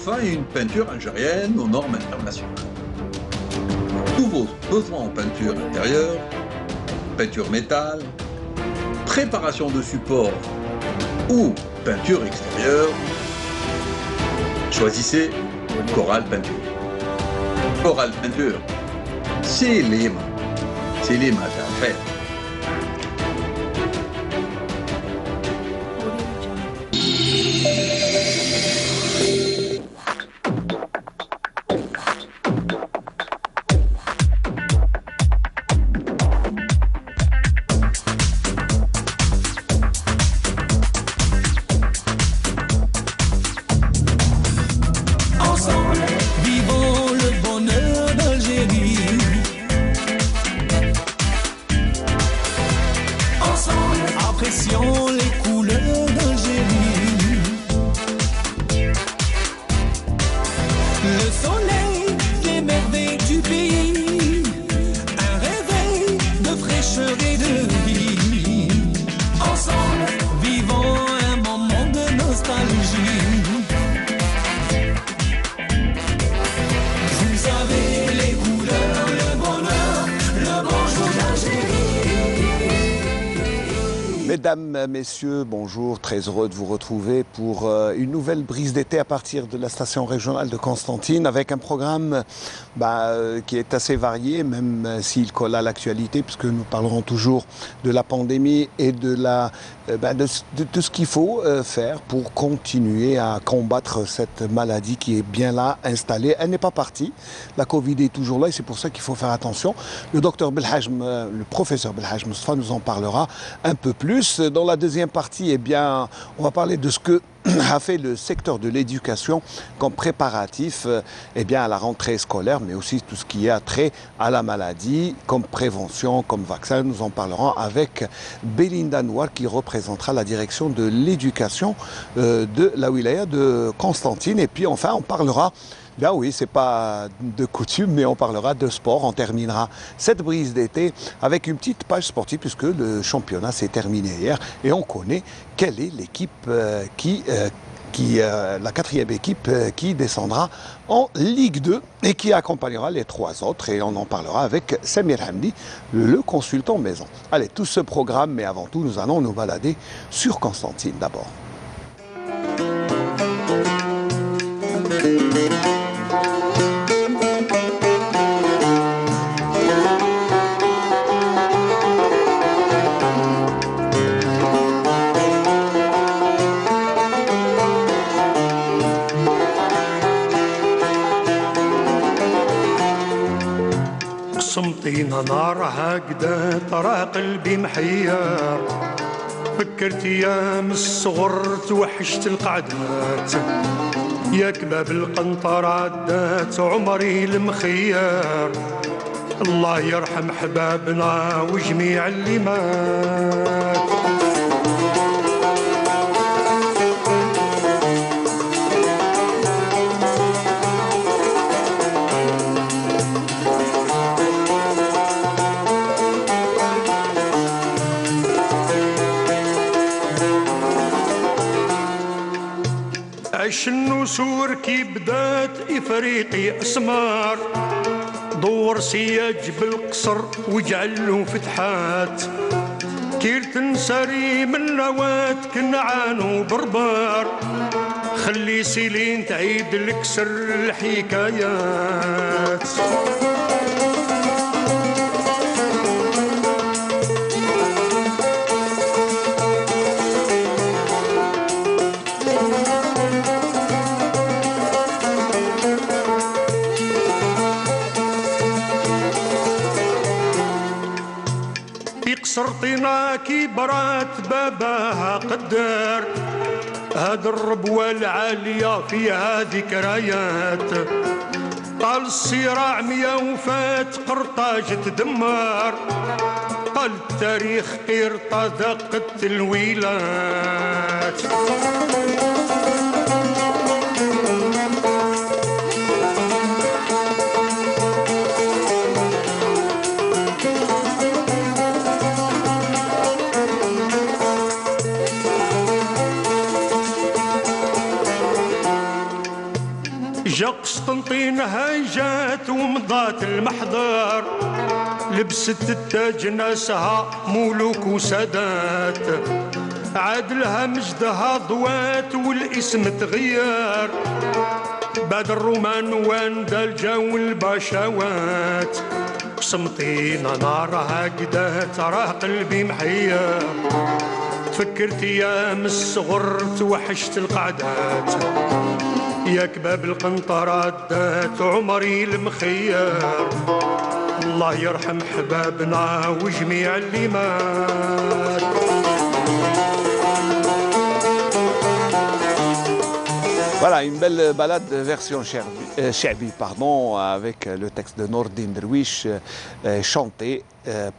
enfin une peinture algérienne aux normes internationales. Tous vos besoins en peinture intérieure, peinture métal, préparation de support ou peinture extérieure, choisissez Coral Peinture. Coral Peinture, c'est l'IMA d'affaires. Apprécions les couleurs d'Algérie. Le soleil, les merveilles du pays, un réveil de fraîcheur et de vie. Ensemble, vivons un moment de nostalgie. Vous savez les couleurs, le bonheur, le bonjour d'Algérie. Mesdames, Messieurs, bonjour, très heureux de vous retrouver pour une nouvelle brise d'été à partir de la station régionale de Constantine avec un programme qui est assez varié, même s'il colle à l'actualité, puisque nous parlerons toujours de la pandémie et de tout ce qu'il faut faire pour continuer à combattre cette maladie qui est bien là, installée. Elle n'est pas partie, la Covid est toujours là et c'est pour ça qu'il faut faire attention. Le docteur Belhajm, le professeur Belhajm Moustapha nous en parlera un peu plus. Dans la deuxième partie, on va parler de ce que a fait le secteur de l'éducation comme préparatif à la rentrée scolaire, mais aussi tout ce qui a trait à la maladie, comme prévention, comme vaccin. Nous en parlerons avec Belinda Noir, qui représentera la direction de l'éducation de la wilaya de Constantine. Et puis enfin, on parlera... Bien oui, c'est pas de coutume, mais on parlera de sport. On terminera cette brise d'été avec une petite page sportive puisque le championnat s'est terminé hier et on connaît quelle est l'équipe la quatrième équipe qui descendra en Ligue 2 et qui accompagnera les trois autres. Et on en parlera avec Samir Hamdi, le consultant maison. Allez, tout ce programme, mais avant tout, nous allons nous balader sur Constantine d'abord. صمتينا نار هكذا ترى قلبي محير فكرت ايام الصغر توحشت القعدات يا كباب القنطرة عدات عمري المخير الله يرحم حبابنا وجميع اللي مات عش النسور كي بدات إفريقي أسمار دور سياج بالقصر وجعلو فتحات كير تنسري من نوات كنعان وبربار خلي سيلين تعيد لك سر الحكايات قصرتنا كي برات باباها قدر هاد الربوة العالية فيها ذكريات قال الصراع ميا وفات قرطاج تدمر قال التاريخ قرطة دقت الويلات جا قسطنطين هاجات ومضات المحضر، لبست التاج ناسها ملوك وسادات، عادلها مجدها ضوات والاسم تغير، بعد الرومان واندا الجو البشوات، قسنطين انا راه قدات راه قلبي محير، تفكرت ايام الصغر توحشت القعدات، يا كباب القنطرات دات عمري المخير، الله يرحم حبابنا وجميع اللي مات. Voilà, une belle balade version Cherbi, pardon, avec le texte de Nordin Derwish chanté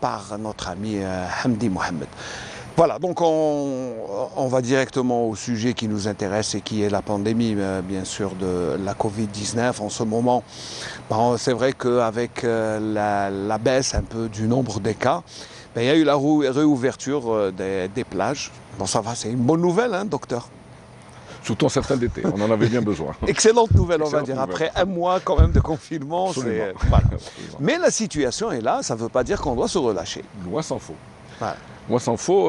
par notre ami Hamdi Mohamed. Voilà, donc on va directement au sujet qui nous intéresse et qui est la pandémie, bien sûr, de la Covid-19. En ce moment, bon, c'est vrai qu'avec la baisse un peu du nombre des cas, ben, il y a eu la réouverture des plages. Bon, ça va, c'est une bonne nouvelle, hein, docteur? Surtout en certains d'été, on en avait bien besoin. Excellente nouvelle, on va Excellente dire. nouvelle. Après un mois quand même de confinement, Absolument. voilà. Absolument. Mais la situation est là, ça ne veut pas dire qu'on doit se relâcher. Loin s'en faut. Voilà. Loin s'en faut.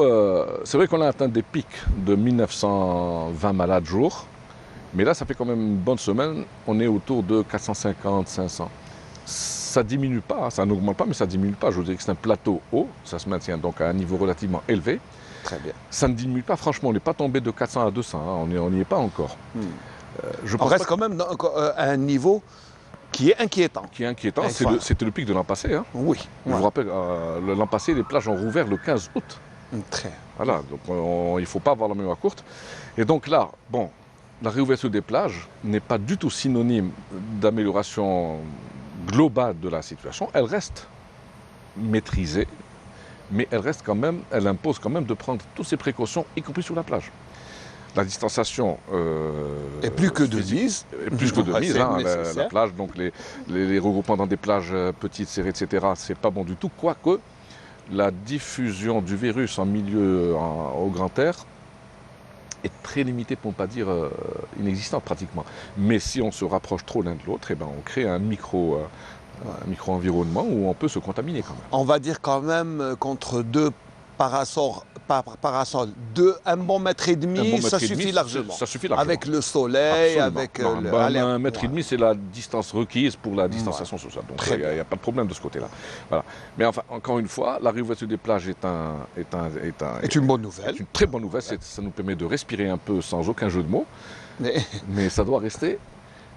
C'est vrai qu'on a atteint des pics de 1920 malades jour, mais là, ça fait quand même une bonne semaine. On est autour de 450, 500. Ça diminue pas, ça n'augmente pas, mais ça diminue pas. Je vous dis que c'est un plateau haut, ça se maintient donc à un niveau relativement élevé. Très bien. Ça ne diminue pas, franchement, on n'est pas tombé de 400 à 200, hein, on n'y est pas encore. Je On pense reste pas quand même à un niveau qui est inquiétant. qui est inquiétant, Et voilà. c'était le pic de l'an passé. Hein. Oui. Je vous rappelle, l'an passé, les plages ont rouvert le 15 août. Très. Voilà, donc il ne faut pas avoir la mémoire courte. Et donc là, bon, la réouverture des plages n'est pas du tout synonyme d'amélioration globale de la situation. Elle reste maîtrisée, mais elle impose quand même de prendre toutes ces précautions, y compris sur la plage. La distanciation Et plus que de physique mise. est plus que de mise, C'est hein, nécessaire. la plage, donc les regroupements dans des plages petites, serrées, etc., c'est pas bon du tout, quoique la diffusion du virus en milieu au grand air est très limitée, pour ne pas dire inexistante pratiquement. Mais si on se rapproche trop l'un de l'autre, eh ben, on crée un micro-environnement où on peut se contaminer quand même. On va dire quand même qu'entre deux parasols, un bon mètre et demi, Un bon ça mètre et suffit demi, largement. ça suffit largement. Avec le soleil, Absolument. avec Non, le... ben, allez, un mètre et voilà. demi, c'est la distance requise pour la distanciation sociale. Donc Très il n'y a pas de problème de ce côté-là. Voilà. Mais enfin, encore une fois, la réouverture des plages est C'est une bonne nouvelle. une très bonne nouvelle. Ça nous permet de respirer un peu sans aucun jeu de mots. Mais ça doit rester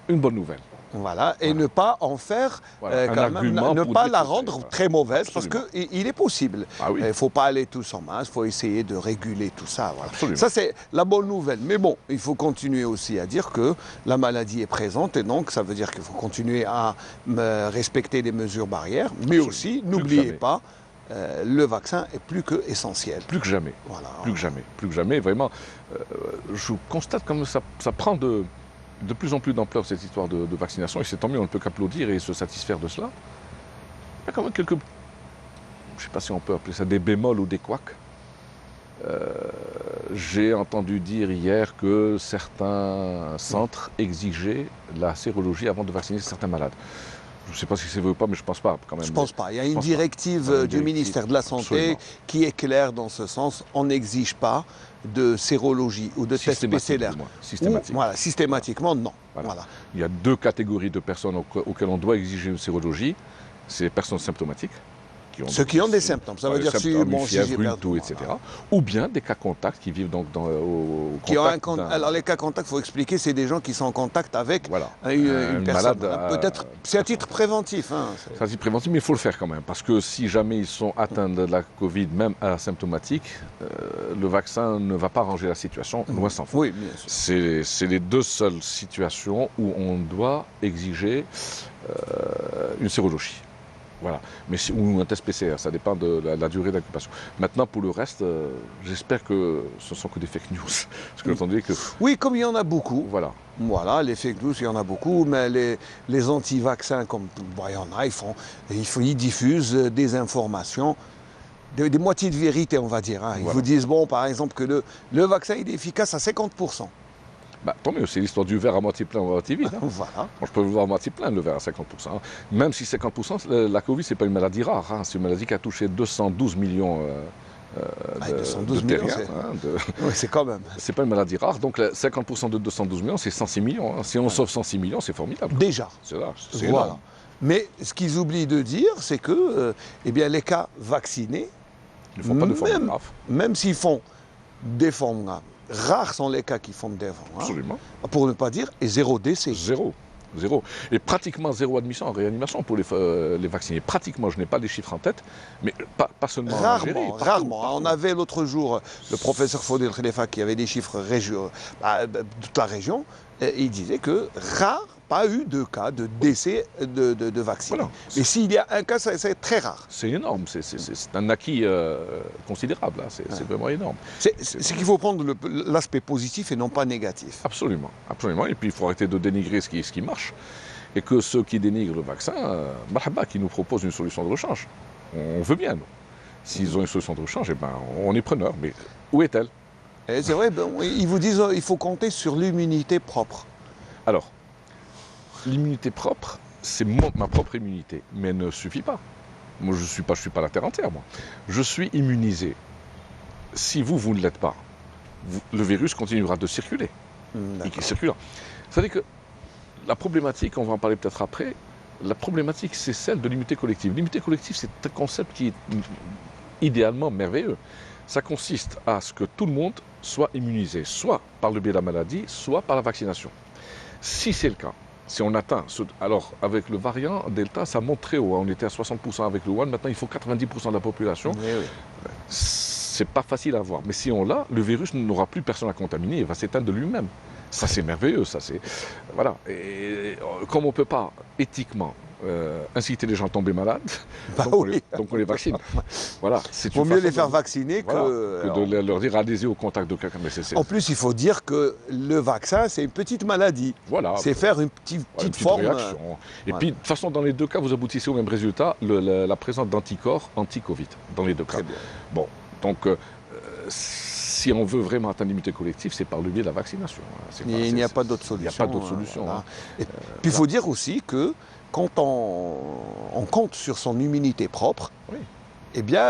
une bonne nouvelle. Voilà, et ne pas en faire, Voilà, un quand même, argument ne pour pas la dépousser, rendre voilà. très mauvaise, parce Absolument. qu'il est possible. Ah oui. Il ne faut pas aller tous en masse, il faut essayer de réguler tout ça. Voilà. Absolument. Ça, c'est la bonne nouvelle. Mais bon, il faut continuer aussi à dire que la maladie est présente, et donc ça veut dire qu'il faut continuer à respecter les mesures barrières, mais Absolument. aussi, Plus que n'oubliez jamais. pas, le vaccin est plus que essentiel. Plus que jamais. Voilà. Plus que jamais, vraiment. Je constate comme ça prend de plus en plus d'ampleur cette histoire de vaccination, et c'est tant mieux, on ne peut qu'applaudir et se satisfaire de cela. Il y a quand même quelques, je ne sais pas si on peut appeler ça des bémols ou des couacs. J'ai entendu dire hier que certains centres exigeaient la sérologie avant de vacciner certains malades. Je ne sais pas si c'est vrai ou pas, mais je ne pense pas quand même. Je ne pense pas. Il y a Je une pense pas. directive Il y a une du directive, ministère de la Santé absolument. qui est claire dans ce sens. On n'exige pas de sérologie ou de test Systématique, PCR. du moins. Ou- Systématique. voilà, systématiquement, non. Voilà. Voilà. Il y a deux catégories de personnes auxquelles on doit exiger une sérologie. C'est les personnes symptomatiques. Ceux qui ont des symptômes, ça veut dire si, symptômes, bon, une si fièvre, j'ai une perdu, toux, voilà. etc. Ou bien des cas contacts qui vivent donc au Qui ont un contact d'un- Alors les cas contacts, il faut expliquer, c'est des gens qui sont en contact avec Voilà. une personne. malade, Peut-être, c'est à titre préventif. Hein, c'est- Ça, c'est préventif, mais il faut le faire quand même. Parce que si jamais ils sont atteints de la Covid, même asymptomatique, le vaccin ne va pas arranger la situation, loin s'en faut. Oui, bien sûr. C'est les deux seules situations où on doit exiger une sérologie. Voilà. Ou un test PCR, ça dépend de la durée d'incubation. Maintenant, pour le reste, j'espère que ce ne sont que des fake news. Parce que j'entendais que. Oui, comme il y en a beaucoup. Voilà. Voilà, les fake news, il y en a beaucoup, mais les anti-vaccins, comme bon, il y en a, ils diffusent des informations, des moitiés de vérité, on va dire. Hein. Ils Voilà. vous disent, bon, par exemple, que le vaccin il est efficace à 50%. Bah, tant mieux, c'est l'histoire du verre à moitié plein ou à moitié vide. Hein. Voilà. Moi, je peux le voir à moitié plein, le verre à 50%. Hein. Même si 50%, la Covid, ce n'est pas une maladie rare. Hein. C'est une maladie qui a touché 212 millions Ah, de 212 millions, terriens. Oui, c'est quand même. C'est pas une maladie rare. Donc 50% de 212 millions, c'est 106 millions. Hein. Si on sauve 106 millions, c'est formidable. Déjà. C'est là, c'est Voilà. énorme. Mais ce qu'ils oublient de dire, c'est que eh bien, les cas vaccinés, Ils ne font pas de forme grave. même s'ils font des formes graves, rares sont les cas qui font des formes graves, Absolument. pour ne pas dire, et 0 décès. Zéro. Zéro. Et pratiquement zéro admission en réanimation pour les vaccinés. Pratiquement, je n'ai pas les chiffres en tête, mais pas seulement en Algérie, Rarement, partout, rarement. partout. On avait l'autre jour le professeur Faudel Khalifa qui avait des chiffres de toute la région. Et il disait que pas eu de cas de décès de vaccinés. Voilà. Mais s'il y a un cas, c'est très rare. C'est énorme, c'est un acquis considérable, là. C'est vraiment énorme. C'est qu'il faut prendre l'aspect positif et non pas négatif. Absolument, absolument. Et puis il faut arrêter de dénigrer ce qui marche. Et que ceux qui dénigrent le vaccin, marhaba, qui nous proposent une solution de rechange. On veut bien, nous. S'ils ont une solution de rechange, eh ben, on est preneur. Mais où est-elle? Et c'est vrai, ils vous disent qu'il faut compter sur l'immunité propre. Alors, l'immunité propre, c'est ma propre immunité, mais elle ne suffit pas. Moi, je suis pas la terre entière, moi. Je suis immunisé. Si vous ne l'êtes pas, le virus continuera de circuler. Et qu'il circulera. C'est-à-dire que la problématique, on va en parler peut-être après, la problématique, c'est celle de l'immunité collective. L'immunité collective, c'est un concept qui est idéalement merveilleux. Ça consiste à ce que tout le monde soit immunisé, soit par le biais de la maladie, soit par la vaccination. Si c'est le cas, si on atteint, alors avec le variant Delta, ça monte très haut. On était à 60% avec le One, maintenant il faut 90% de la population. Oui. C'est pas facile à voir. Mais si on l'a, le virus n'aura plus personne à contaminer, il va s'éteindre de lui-même. Ça c'est merveilleux, ça c'est... Voilà. Et comme on ne peut pas éthiquement inciter les gens à tomber malades, Bah donc, oui. donc on les vaccine. Voilà. Il vaut mieux les faire vacciner voilà, que... de leur dire allez-y au contact de quelqu'un. En plus, il faut dire que le vaccin, c'est une petite maladie. Voilà. C'est faire une petite forme... réaction. Et puis, de toute façon, dans les deux cas, vous aboutissez au même résultat, la présence d'anticorps anti-Covid, dans les deux cas. Très bien. Bon, donc, si on veut vraiment atteindre l'immunité collective, c'est par le biais de la vaccination. Il n'y a pas d'autre solution. Il n'y a pas d'autre solution. Voilà. Hein. Et puis il faut dire aussi que quand on compte sur son immunité propre, Oui. eh bien,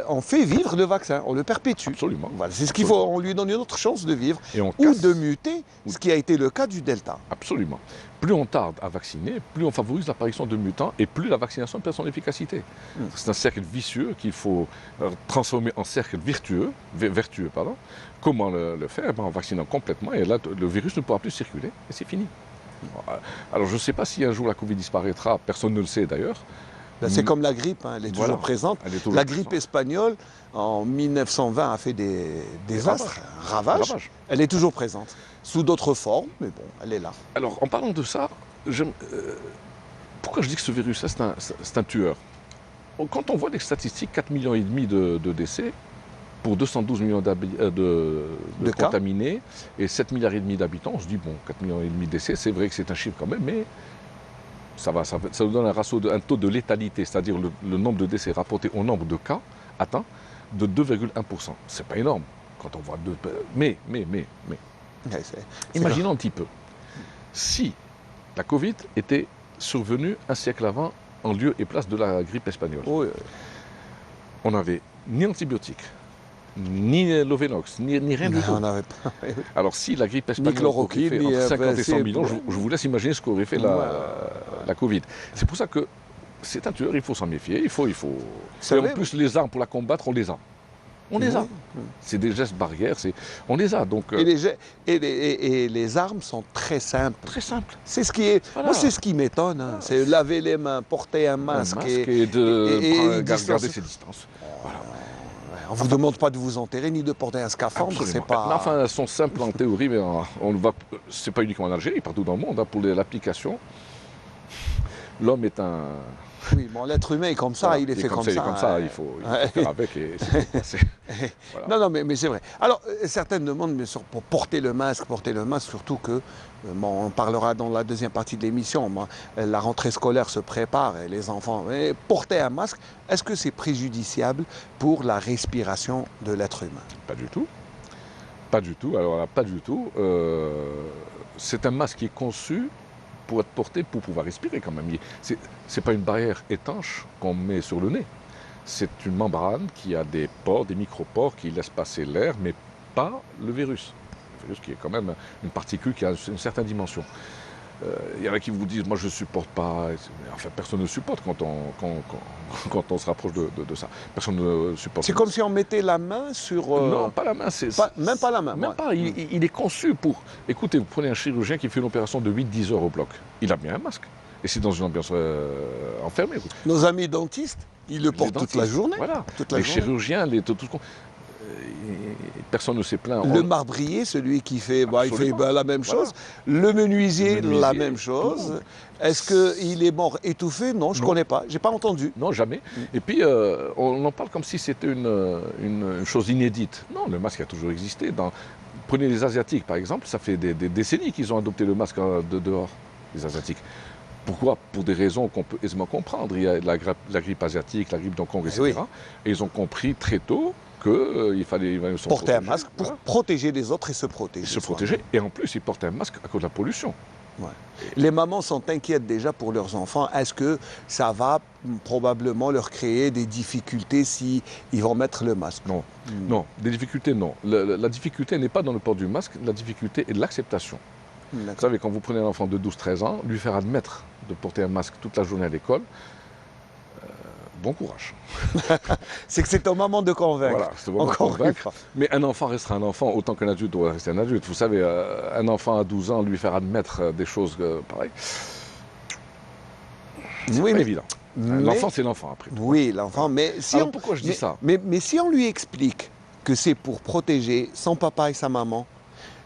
on fait vivre le vaccin, on le perpétue. Absolument. Voilà, c'est ce qu'il faut, on lui donne une autre chance de vivre Et on ou casse. de muter, ce qui a été le cas du Delta. Absolument. Plus on tarde à vacciner, plus on favorise l'apparition de mutants et plus la vaccination perd son efficacité. C'est un cercle vicieux qu'il faut transformer en cercle vertueux. Pardon. Comment le faire? Eh ben, en vaccinant complètement et là, le virus ne pourra plus circuler et c'est fini. Alors je ne sais pas si un jour la Covid disparaîtra, personne ne le sait d'ailleurs. Ben, c'est comme la grippe, hein, elle est Voilà. toujours présente. Elle est toujours La présente. grippe espagnole, en 1920, a fait des désastres, ravages. Ravages. Elle est toujours présente, sous d'autres formes, mais bon, elle est là. Alors en parlant de ça, pourquoi je dis que ce virus-là c'est un tueur? Quand on voit les statistiques, 4,5 millions de décès pour 212 millions de cas. contaminés et 7,5 milliards d'habitants, on se dit bon, 4,5 millions de décès, c'est vrai que c'est un chiffre quand même, mais ça nous donne un taux de létalité, c'est-à-dire le nombre de décès rapportés au nombre de cas atteints de 2,1%. C'est pas énorme quand on voit deux. Mais, Ouais, c'est imaginons un petit peu. Si la Covid était survenue un siècle avant en lieu et place de la grippe espagnole, Oui, on n'avait ni antibiotiques, ni Lovenox, ni rien du mais tout. on n'avait pas. Alors si la grippe espagnole chloroquine, aurait fait ni, entre 50 et 100 c'est- millions, je vous laisse imaginer ce qu'aurait fait la Covid. C'est pour ça que c'est un tueur, il faut s'en méfier, il faut. C'est Et en vrai, plus, les armes pour la combattre, on les a. On les a. C'est des gestes barrières, on les a. Donc, Et les armes sont très simples. très simple. C'est ce qui est. Voilà. Moi, c'est ce qui m'étonne. Hein. C'est laver les mains, porter un masque. Et de et garder ses distances. Voilà. On vous demande pas de vous enterrer ni de porter un scaphandre. C'est Absolument. pas. Mais enfin, elles sont simples en théorie, mais c'est pas uniquement en Algérie, partout dans le monde. Hein, pour l'application, l'homme est un. Oui, bon, l'être humain est comme ça, Voilà, il est fait comme ça. Il est comme ça, hein. il faut Ouais. faire avec. Et voilà. Non, mais c'est vrai. Alors, certaines demandent, mais pour porter le masque, surtout que, bon, on parlera dans la deuxième partie de l'émission, la rentrée scolaire se prépare et les enfants, mais porter un masque, est-ce que c'est préjudiciable pour la respiration de l'être humain? Pas du tout. Pas du tout, alors là, pas du tout. C'est un masque qui est conçu pour être porté pour pouvoir respirer quand même. C'est pas une barrière étanche qu'on met sur le nez. C'est une membrane qui a des pores, des micropores qui laissent passer l'air, mais pas le virus. Le virus qui est quand même une particule qui a une certaine dimension. Il y en a qui vous disent, moi je ne supporte pas, enfin personne ne supporte quand on se rapproche de ça. Personne ne supporte. C'est comme si on mettait la main sur... Non, pas la main. Même pas la main. Même ouais. pas, il est conçu pour... Écoutez, vous prenez un chirurgien qui fait une opération de 8-10 heures au bloc. Il a bien un masque. Et c'est dans une ambiance enfermée. Nos amis dentistes, ils le portent toute la journée. Voilà. Toute la les journée. chirurgiens, personne ne s'est plaint. Le marbrier, celui qui fait, il fait la même chose. Le menuisier, la même chose. Est-ce qu'il est mort étouffé? Non, je ne connais pas. Je n'ai pas entendu. Non, jamais. Et puis, on en parle comme si c'était une chose inédite. Non, le masque a toujours existé. Prenez les Asiatiques, par exemple. Ça fait des décennies qu'ils ont adopté le masque de dehors, les Asiatiques. Pourquoi? Pour des raisons qu'on peut aisément comprendre. Il y a la grippe asiatique, la grippe d'Hong Kong, etc. Oui. Et ils ont compris très tôt qu'il fallait porter un masque pour protéger les autres et se protéger. Se protéger. Et en plus, ils portent un masque à cause de la pollution. Ouais. Les mamans sont inquiètes déjà pour leurs enfants. Est-ce que ça va probablement leur créer des difficultés si ils vont mettre le masque? Non, non, des difficultés, non. La difficulté n'est pas dans le port du masque, la difficulté est de l'acceptation. Vous savez, quand vous prenez un enfant de 12-13 ans, lui faire admettre de porter un masque toute la journée à l'école, bon courage. C'est que c'est au moment de convaincre. Voilà, c'est au moment de convaincre. Mais un enfant restera un enfant autant qu'un adulte doit rester un adulte. Vous savez, un enfant à 12 ans, lui faire admettre des choses pareilles, c'est pas évident. L'enfant, c'est l'enfant après. Oui, l'enfant, mais si alors, pourquoi je dis ça? Mais si on lui explique que c'est pour protéger son papa et sa maman,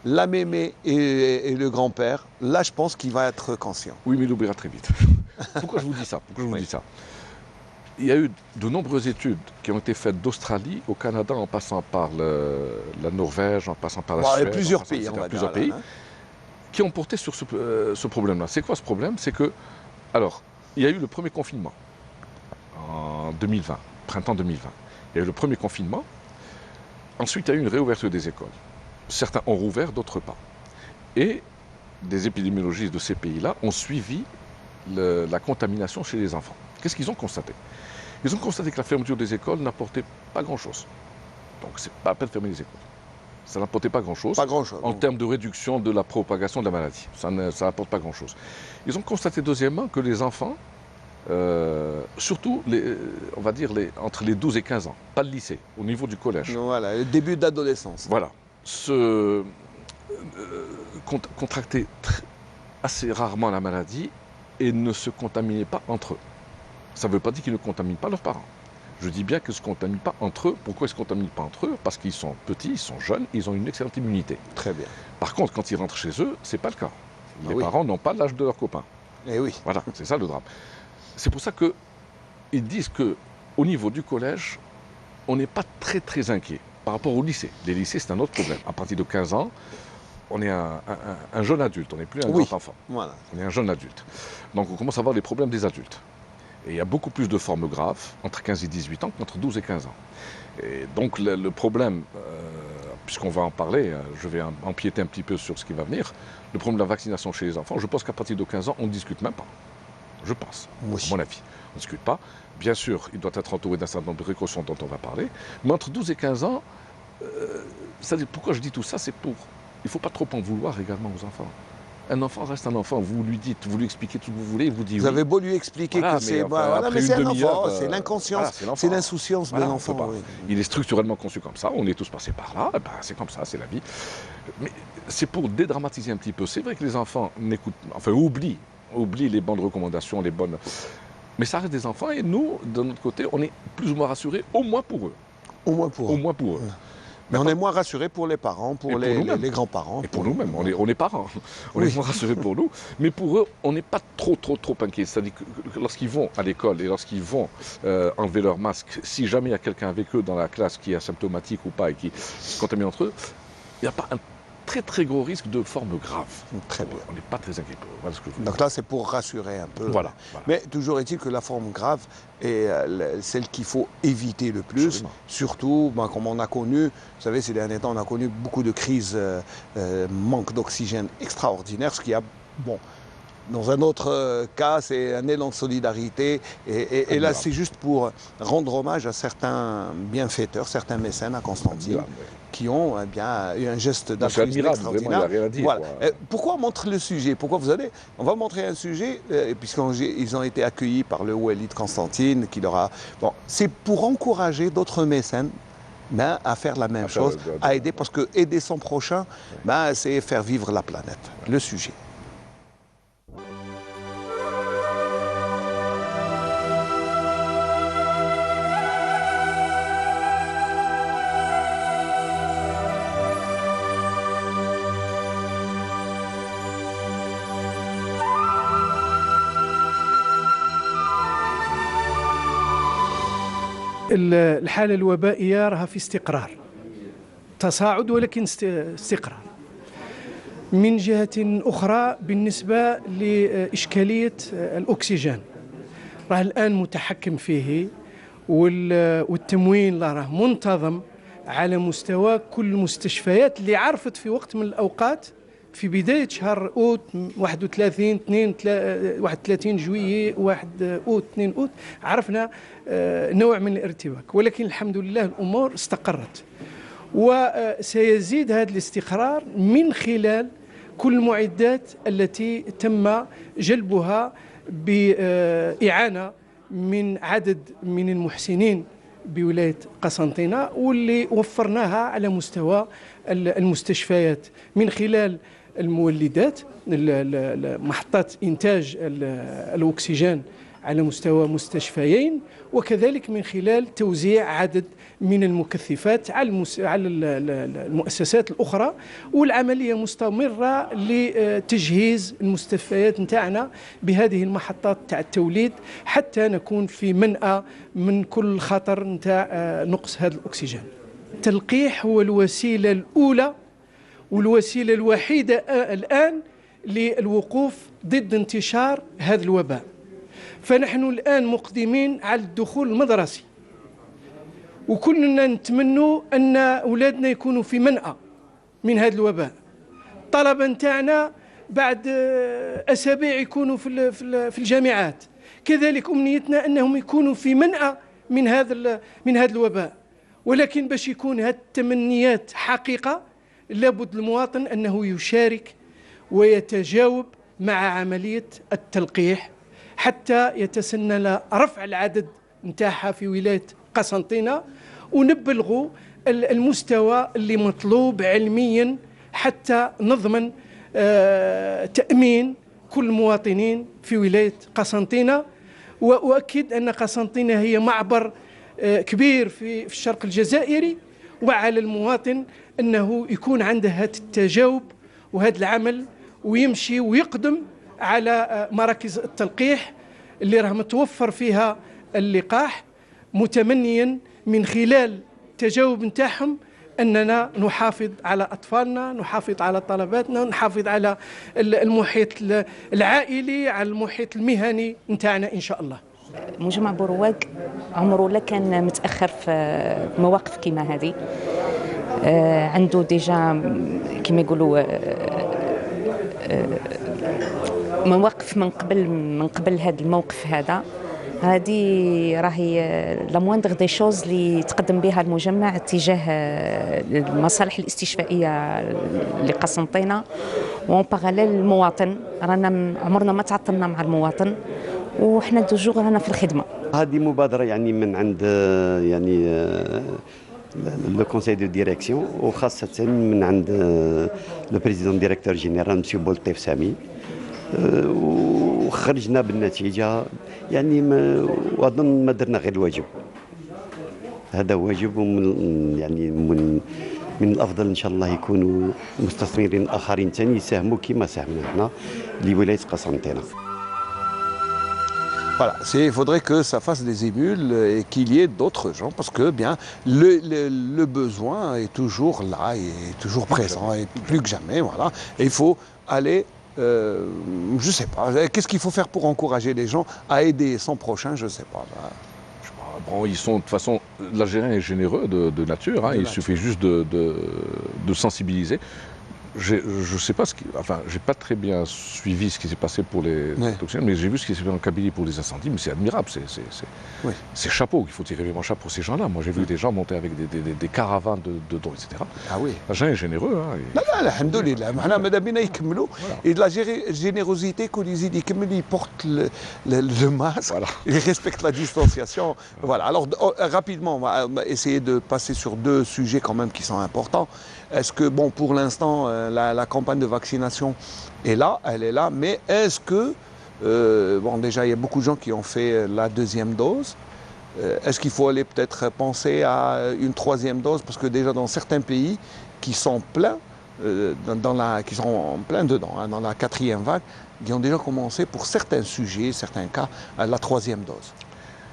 la mémé et le grand-père, là, je pense qu'il va être conscient. Oui, mais il oubliera très vite. Pourquoi je vous dis ça? Il y a eu de nombreuses études qui ont été faites d'Australie au Canada, en passant par la Norvège, en passant par la Suède, plusieurs pays, qui ont porté sur ce problème-là. C'est quoi ce problème? C'est que, alors, il y a eu le premier confinement en 2020, printemps 2020. Il y a eu le premier confinement. Ensuite, il y a eu une réouverture des écoles. Certains ont rouvert, d'autres pas. Et des épidémiologistes de ces pays-là ont suivi la contamination chez les enfants. Qu'est-ce qu'ils ont constaté? Ils ont constaté que la fermeture des écoles n'apportait pas grand-chose. Donc, c'est pas à peine de fermer les écoles. Ça n'apportait pas grand-chose. Pas grand-chose. En termes de réduction de la propagation de la maladie. Ça n'apporte pas grand-chose. Ils ont constaté, deuxièmement, que les enfants, surtout, on va dire, entre les 12 et 15 ans, pas le lycée, au niveau du collège. Voilà, le début d'adolescence. Voilà. Contractaient assez rarement la maladie et ne se contaminaient pas entre eux. Ça ne veut pas dire qu'ils ne contaminent pas leurs parents. Je dis bien qu'ils ne se contaminent pas entre eux. Pourquoi ils ne se contaminent pas entre eux? Parce qu'ils sont petits, ils sont jeunes, ils ont une excellente immunité. Très bien. Par contre, quand ils rentrent chez eux, ce n'est pas le cas. Les parents n'ont pas l'âge de leurs copains. Eh oui. Voilà, c'est ça le drame. C'est pour ça qu'ils disent qu'au niveau du collège, on n'est pas très très inquiet par rapport au lycée. Les lycées, c'est un autre problème. À partir de 15 ans, on est un jeune adulte, on n'est plus un grand enfant. Voilà. On est un jeune adulte. Donc on commence à avoir les problèmes des adultes. Et il y a beaucoup plus de formes graves entre 15 et 18 ans qu'entre 12 et 15 ans. Et donc le problème, puisqu'on va en parler, je vais empiéter un petit peu sur ce qui va venir, le problème de la vaccination chez les enfants, je pense qu'à partir de 15 ans, on ne discute même pas. Je pense, à mon avis. On ne discute pas. Bien sûr, il doit être entouré d'un certain nombre de précautions dont on va parler. Mais entre 12 et 15 ans, c'est-à-dire, pourquoi je dis tout ça, c'est pour... Il ne faut pas trop en vouloir également aux enfants. Un enfant reste un enfant. Vous lui dites, vous lui expliquez tout ce que vous voulez, il vous dit vous avez beau lui expliquer que c'est... mais c'est un enfant, c'est l'inconscience, c'est l'insouciance de l'enfant. Oui. Il est structurellement conçu comme ça, on est tous passés par là, c'est comme ça, c'est la vie. Mais c'est pour dédramatiser un petit peu. C'est vrai que les enfants oublient les bonnes recommandations, les bonnes... Mais ça reste des enfants et nous, de notre côté, on est plus ou moins rassurés, au moins pour eux. Au moins pour eux. Mais on est moins rassurés pour les parents, pour les grands-parents. Et pour nous-mêmes, on est parents. On est moins rassurés pour nous. Mais pour eux, on n'est pas trop inquiets. C'est-à-dire que lorsqu'ils vont à l'école et lorsqu'ils vont enlever leur masque, si jamais il y a quelqu'un avec eux dans la classe qui est asymptomatique ou pas et qui se contamine entre eux, il n'y a pas très gros risque de forme grave. Très bien. On n'est pas très inquiet. Voilà ce que je veux Donc dire. là, c'est pour rassurer un peu. Voilà. Mais toujours est-il que la forme grave est celle qu'il faut éviter le plus. Absolument. Surtout, comme on a connu, vous savez, ces derniers temps, on a connu beaucoup de crises, manque d'oxygène extraordinaire, ce qui a, dans un autre cas, c'est un élan de solidarité. Et là, c'est juste pour rendre hommage à certains bienfaiteurs, certains mécènes à Constantine, qui ont eu un geste d'altruisme extraordinaire. Vraiment, il n'y a rien à dire. Voilà. Pourquoi on montre le sujet? On va montrer un sujet, puisqu'ils ont été accueillis par le Wali de Constantine, qui leur a... c'est pour encourager d'autres mécènes à faire la même chose, à aider, parce que aider son prochain, c'est faire vivre la planète. Le sujet. الحالة الوبائية راها في استقرار، تصاعد ولكن استقرار. من جهة أخرى بالنسبة لإشكالية الأكسجين راه الآن متحكم فيه، والتموين راه منتظم على مستوى كل المستشفيات اللي عرفت في وقت من الأوقات في بداية شهر أوت 31 جويي 1 أوت 2 أوت عرفنا نوع من الارتباك، ولكن الحمد لله الأمور استقرت، وسيزيد هذا الاستقرار من خلال كل المعدات التي تم جلبها بإعانة من عدد من المحسنين بولاية قسنطينة، واللي وفرناها على مستوى المستشفيات من خلال المولدات، محطات إنتاج الأكسجين على مستوى مستشفيين، وكذلك من خلال توزيع عدد من المكثفات على المؤسسات الأخرى، والعملية مستمرة لتجهيز المستشفيات نتاعنا بهذه المحطات تاع التوليد حتى نكون في منأى من كل خطر نتاع نقص هذا الأكسجين. التلقيح هو الوسيلة الأولى والوسيلة الوحيدة الآن للوقوف ضد انتشار هذا الوباء، فنحن الآن مقدمين على الدخول المدرسي، وكلنا نتمنوا أن أولادنا يكونوا في منأى من هذا الوباء. الطلبة نتاعنا بعد أسابيع يكونوا في الجامعات، كذلك أمنيتنا أنهم يكونوا في منأى من هذا الوباء. ولكن باش يكون هذه التمنيات حقيقة لابد المواطن أنه يشارك ويتجاوب مع عملية التلقيح حتى يتسنى رفع العدد نتاعها في ولاية قسنطينة، ونبلغوا المستوى اللي مطلوب علميا حتى نضمن تأمين كل المواطنين في ولاية قسنطينة. وأؤكد أن قسنطينة هي معبر كبير في الشرق الجزائري، وعلى المواطن أنه يكون عنده هذا التجاوب وهذا العمل، ويمشي ويقدم على مراكز التلقيح اللي راه متوفر فيها اللقاح، متمنيا من خلال التجاوب نتاعهم أننا نحافظ على أطفالنا، نحافظ على طلباتنا، نحافظ على المحيط العائلي، على المحيط المهني نتاعنا إن شاء الله. مجمع بورواق عمره لا كان متأخر في مواقف كما هذه، عنده ديجا كما يقولوا مواقف من قبل هذا الموقف هذا. هذه راهي لا موندغ دي شوز اللي تقدم بها المجمع اتجاه المصالح الاستشفائيه لقسنطينه، وان باراليل المواطن. رانا عمرنا ما تعطلنا مع المواطن، وحنا دوجور رانا في الخدمه. هذه مبادره يعني من عند يعني لو كونساي دو ديريكسيون، وخاصه من عند لو بريزيدون ديريكتور جينيرال مسيو بولطيف سامي، وخرجنا بالنتيجه يعني واظن ما درنا غير الواجب. هذا واجب، ومن يعني من الافضل ان شاء الله يكونوا مستثمرين اخرين ثاني يساهموا كما ساهمنا احنا لولايه قسنطينه. Voilà, il faudrait que ça fasse des émules et qu'il y ait d'autres gens, parce que bien le besoin est toujours là, est toujours présent, et plus que jamais, voilà. Et il faut aller, je sais pas, qu'est-ce qu'il faut faire pour encourager les gens à aider son prochain, je sais pas. Bon, ils sont, de toute façon, l'Algérien est généreux de nature, hein, il suffit juste de sensibiliser. Je ne sais pas j'ai pas très bien suivi ce qui s'est passé pour les toxines, mais j'ai vu ce qui s'est fait en Kabylie pour les incendies, mais c'est admirable, c'est chapeau, qu'il faut tirer vraiment chapeau pour ces gens-là. Moi j'ai vu des gens monter avec des caravanes de dons, etc. Ah oui. L'Algérien est généreux. Hein, لا alhamdoulilah, معنا ماذا بينا يكملوا et de la générosité qu'on les يزيد يكمل, ils portent le masque, ils respectent la distanciation. Voilà. Alors rapidement, on va essayer de passer sur deux sujets quand même qui sont importants. Est-ce que, bon, pour l'instant, la campagne de vaccination est là, elle est là, mais est-ce que, bon, déjà, il y a beaucoup de gens qui ont fait la deuxième dose. Est-ce qu'il faut aller peut-être penser à une troisième dose? Parce que déjà, dans certains pays qui sont pleins, qui sont en plein dedans, hein, dans la quatrième vague, ils ont déjà commencé, pour certains sujets, certains cas, à la troisième dose.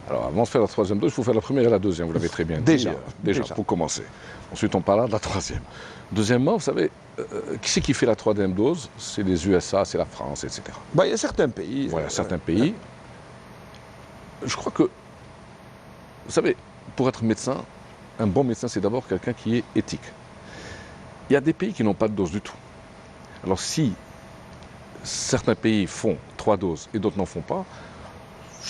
Alors, avant de faire la troisième dose, il faut faire la première et la deuxième, vous l'avez très bien dit. Déjà, pour commencer. Ensuite, on parlera de la troisième. Deuxièmement, vous savez, qui c'est qui fait la troisième dose? C'est les USA, c'est la France, etc. Bah, il y a certains pays. Voilà, certains pays. Je crois que, vous savez, pour être médecin, un bon médecin, c'est d'abord quelqu'un qui est éthique. Il y a des pays qui n'ont pas de dose du tout. Alors, si certains pays font 3 doses et d'autres n'en font pas,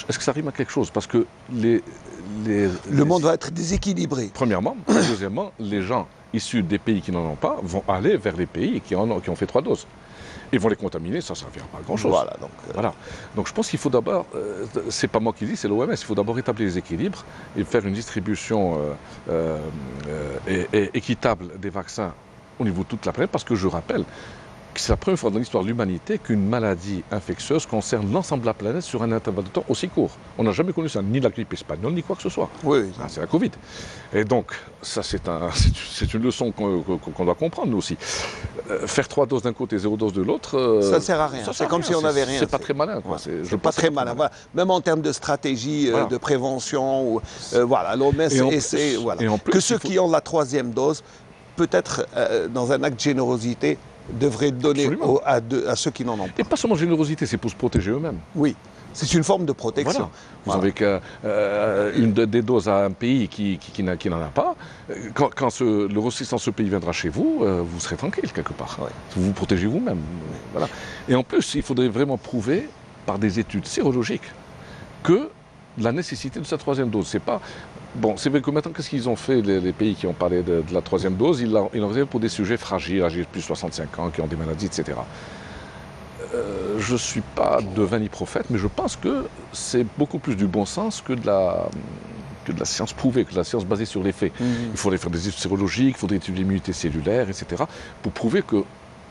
est-ce que ça rime à quelque chose? Parce que le monde va être déséquilibré. Premièrement. Deuxièmement, les gens issus des pays qui n'en ont pas vont aller vers les pays qui ont fait 3 doses. Ils vont les contaminer, ça ne servira pas à grand-chose. Voilà, donc je pense qu'il faut d'abord, c'est pas moi qui dis, c'est l'OMS, il faut d'abord établir les équilibres et faire une distribution équitable des vaccins au niveau de toute la planète, parce que je rappelle que c'est la première fois dans l'histoire de l'humanité qu'une maladie infectieuse concerne l'ensemble de la planète sur un intervalle de temps aussi court. On n'a jamais connu ça, ni la grippe espagnole, ni quoi que ce soit. Oui. C'est la Covid. Et donc, ça c'est une leçon qu'on doit comprendre, nous aussi. Faire 3 doses d'un côté, 0 dose de l'autre... ça ne sert à rien. C'est comme si on n'avait rien. C'est pas très malin. C'est pas très malin. Voilà. Même en termes de stratégie, de prévention, voilà, l'OMS essaie, voilà. Que ceux qui ont la troisième dose, peut-être dans un acte de générosité, devraient donner à ceux qui n'en ont pas. Et pas seulement générosité, c'est pour se protéger eux-mêmes. Oui, c'est une forme de protection. Voilà. Vous avez une des doses à un pays qui n'en a pas. Quand le ressuscitant de ce pays viendra chez vous, vous serez tranquille quelque part. Ouais. Vous vous protégez vous-même. Voilà. Et en plus, il faudrait vraiment prouver par des études sérologiques que la nécessité de sa troisième dose, c'est pas... Bon, c'est vrai que maintenant, qu'est-ce qu'ils ont fait, les pays qui ont parlé de la troisième dose? Ils l'ont fait pour des sujets fragiles, âgés de plus de 65 ans, qui ont des maladies, etc. Je ne suis pas devin ni prophète, mais je pense que c'est beaucoup plus du bon sens que de la science prouvée, que de la science basée sur les faits. Il faudrait faire des études sérologiques, il faudrait étudier l'immunité cellulaire, etc., pour prouver que,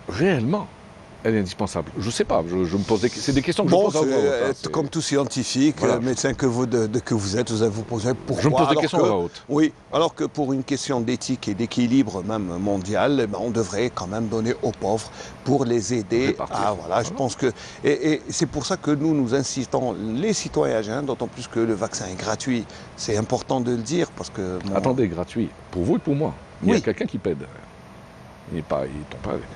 réellement, elle est indispensable. Je ne sais pas, je me pose c'est des questions que je pose à haute. Comme tout scientifique, médecin que vous êtes, vous allez vous poser pourquoi. Je me pose des questions à haute. Oui, alors que pour une question d'éthique et d'équilibre même mondial, on devrait quand même donner aux pauvres pour les aider. Je pense que... Et c'est pour ça que nous insistons, les citoyens algériens, d'autant plus que le vaccin est gratuit. C'est important de le dire parce que... Attendez, gratuit, pour vous et pour moi. Il y a quelqu'un qui paie.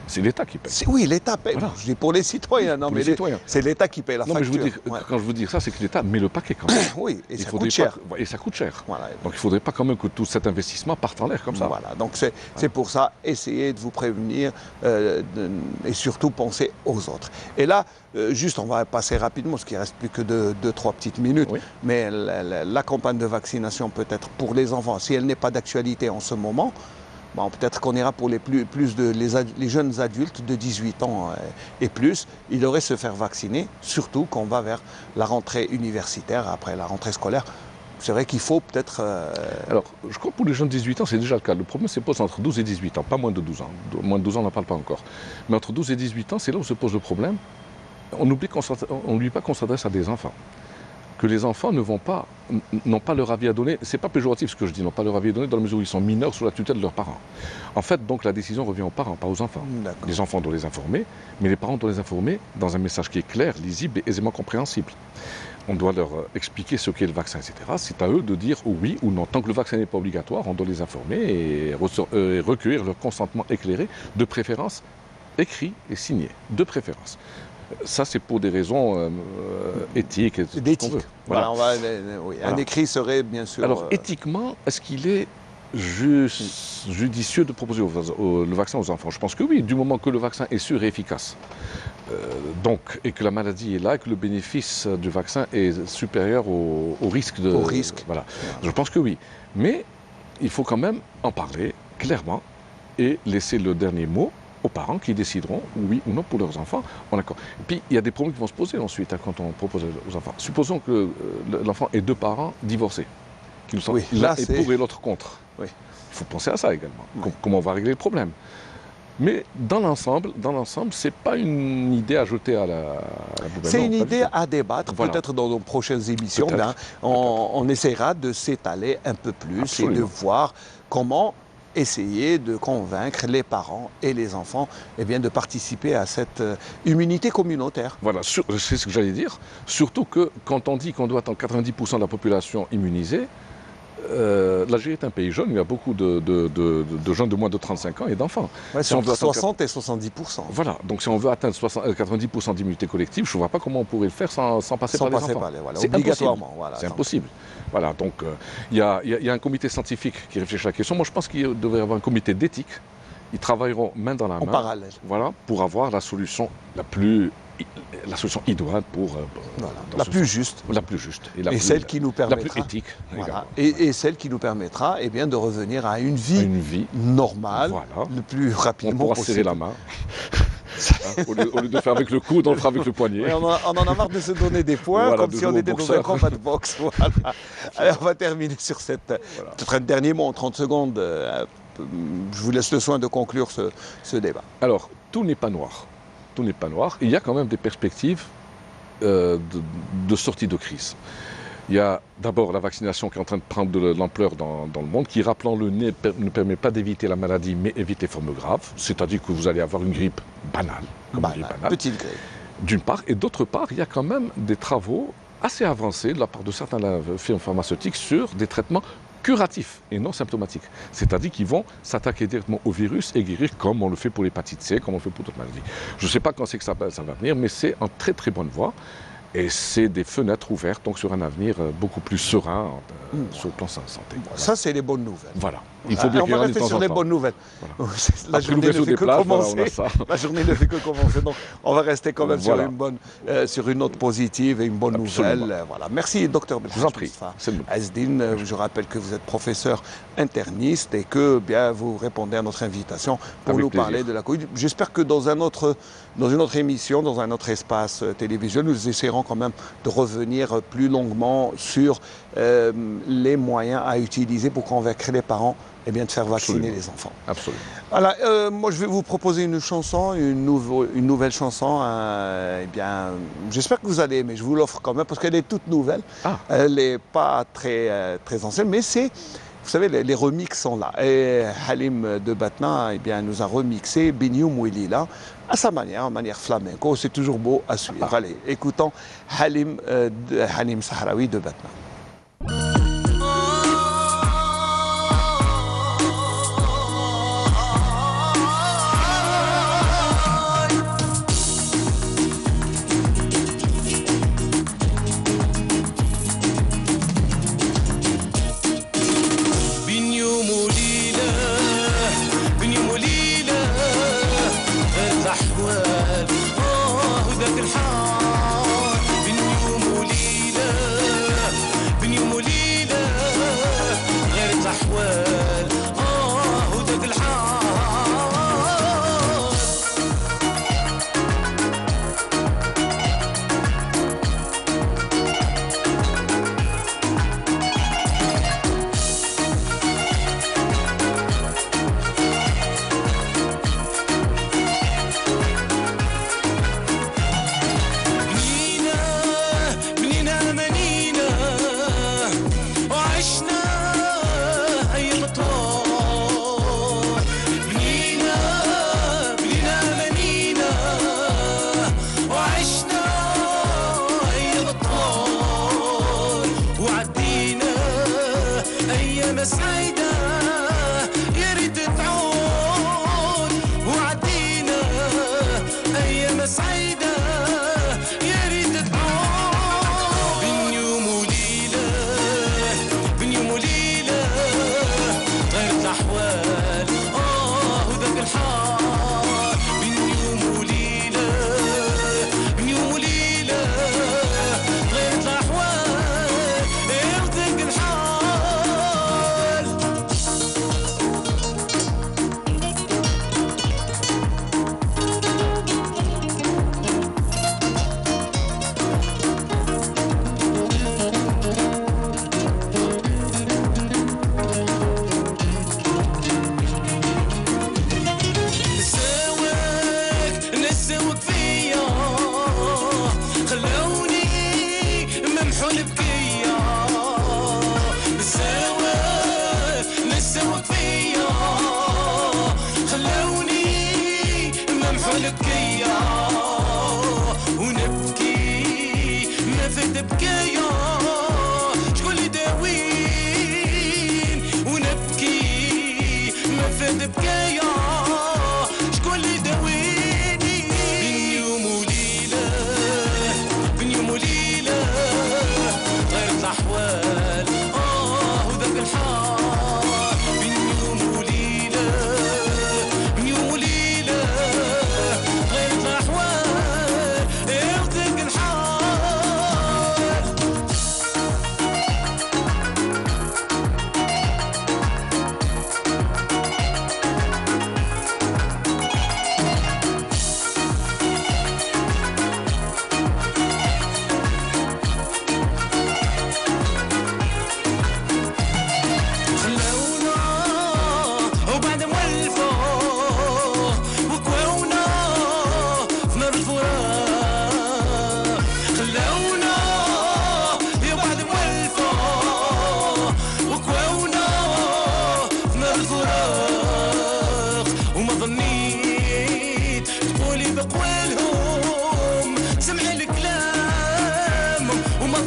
C'est l'État qui paye. Oui, l'État paye. Voilà. Je dis pour les citoyens, non, mais c'est l'État qui paye la facture. Mais quand je veux dire ça, c'est que l'État met le paquet quand même. Oui, et ça coûte cher. Et ça coûte cher. Voilà. Donc il ne faudrait pas quand même que tout cet investissement parte en l'air comme ça. Voilà, donc c'est pour ça, essayez de vous prévenir et surtout penser aux autres. Et là, juste, on va passer rapidement, parce qu'il ne reste plus que 2-3 petites minutes, mais la campagne de vaccination peut-être pour les enfants, si elle n'est pas d'actualité en ce moment, bon, peut-être qu'on ira pour les jeunes adultes de 18 ans et plus. Ils devraient se faire vacciner, surtout quand on va vers la rentrée universitaire, après la rentrée scolaire. C'est vrai qu'il faut peut-être... Alors, je crois que pour les jeunes de 18 ans, c'est déjà le cas. Le problème se pose entre 12 et 18 ans, pas moins de 12 ans. Moins de 12 ans, on n'en parle pas encore. Mais entre 12 et 18 ans, c'est là où se pose le problème. On n'oublie pas qu'on s'adresse à des enfants. que les enfants n'ont pas leur avis à donner. C'est pas péjoratif ce que je dis, n'ont pas leur avis à donner dans la mesure où ils sont mineurs sous la tutelle de leurs parents. En fait, donc la décision revient aux parents, pas aux enfants. Les enfants doivent les informer, mais les parents doivent les informer dans un message qui est clair, lisible et aisément compréhensible. On doit leur expliquer ce qu'est le vaccin, etc. C'est à eux de dire oui ou non. Tant que le vaccin n'est pas obligatoire, on doit les informer et recueillir leur consentement éclairé, de préférence écrit et signé, de préférence. Ça, c'est pour des raisons éthiques et tout ce qu'on veut. Voilà. Oui. Un écrit serait bien sûr... Alors, éthiquement, est-ce qu'il est judicieux de proposer le vaccin aux enfants? Je pense que oui, du moment que le vaccin est sûr et efficace. Et que la maladie est là, et que le bénéfice du vaccin est supérieur au risque. Voilà. Je pense que oui. Mais il faut quand même en parler clairement et laisser le dernier mot aux parents qui décideront oui ou non pour leurs enfants. Et puis, il y a des problèmes qui vont se poser ensuite quand on propose aux enfants. Supposons que l'enfant ait deux parents divorcés, qui nous sont l'un est pour et l'autre contre. Oui. Il faut penser à ça également. Oui. Comment on va régler le problème. Mais dans l'ensemble, ce n'est pas une idée à jeter à la poubelle. C'est une idée à débattre, peut-être dans nos prochaines émissions. On essaiera de s'étaler un peu plus et de voir comment essayer de convaincre les parents et les enfants de participer à cette immunité communautaire. Voilà, c'est ce que j'allais dire. Surtout que quand on dit qu'on doit attendre 90% de la population immunisée, l'Algérie est un pays jeune, il y a beaucoup de jeunes de moins de 35 ans et d'enfants. Ouais, si entre 60 et 70%. Voilà, donc si on veut atteindre 90% d'immunité collective, je ne vois pas comment on pourrait le faire sans passer par les enfants. C'est obligatoirement. C'est impossible. Voilà, donc il y a un comité scientifique qui réfléchit à la question. Moi, je pense qu'il devrait y avoir un comité d'éthique. Ils travailleront main dans la main. En parallèle. Voilà, pour avoir la solution idoine pour... la plus juste. La plus juste. Et celle qui nous permettra... La plus éthique. Voilà. Et celle qui nous permettra de revenir à une vie normale, le plus rapidement possible. On pourra serrer la main. Au lieu de faire avec le coude, on le fera avec le poignet. On en a marre de se donner des points, comme si on était dans un combat de boxe. Voilà. Allez, on va terminer sur cette... Peut-être un dernier mot en 30 secondes. Je vous laisse le soin de conclure ce débat. Alors, tout n'est pas noir. Tout n'est pas noir. Il y a quand même des perspectives de sortie de crise. Il y a d'abord la vaccination qui est en train de prendre de l'ampleur dans le monde, qui, rappelons-le, ne permet pas d'éviter la maladie, mais évite les formes graves. C'est-à-dire que vous allez avoir une grippe banale. Petite grippe. D'une part. Et d'autre part, il y a quand même des travaux assez avancés de la part de certains firmes pharmaceutiques sur des traitements curatifs et non symptomatiques. C'est-à-dire qu'ils vont s'attaquer directement au virus et guérir comme on le fait pour l'hépatite C, comme on le fait pour d'autres maladies. Je ne sais pas quand c'est que ça va venir, mais c'est en très très bonne voie. Et c'est des fenêtres ouvertes donc sur un avenir beaucoup plus serein sur le plan santé. Voilà. Ça, c'est les bonnes nouvelles. Voilà. Il faut bien on va rester sur les bonnes nouvelles. Voilà. La journée ne fait que commencer. La journée ne fait que commencer. Donc, on va rester quand même sur une note positive et une bonne nouvelle. Voilà. Merci, docteur Belhaj. Je vous en prie. Azzedine, je rappelle que vous êtes professeur interniste et que vous répondez à notre invitation pour nous parler de la Covid. J'espère que dans une autre émission, dans un autre espace télévisuel, nous essaierons quand même de revenir plus longuement sur les moyens à utiliser pour convaincre les parents de faire vacciner les enfants. Absolument. Voilà, moi je vais vous proposer une chanson, une nouvelle chanson. J'espère que vous allez aimer, je vous l'offre quand même parce qu'elle est toute nouvelle. Elle n'est pas très ancienne, mais c'est... Vous savez, les remixes sont là. Et Halim de Batna nous a remixé Binyoum Ouelila à sa manière, en manière flamenco. C'est toujours beau à suivre. Allez, écoutons Halim Sahraoui de Batna.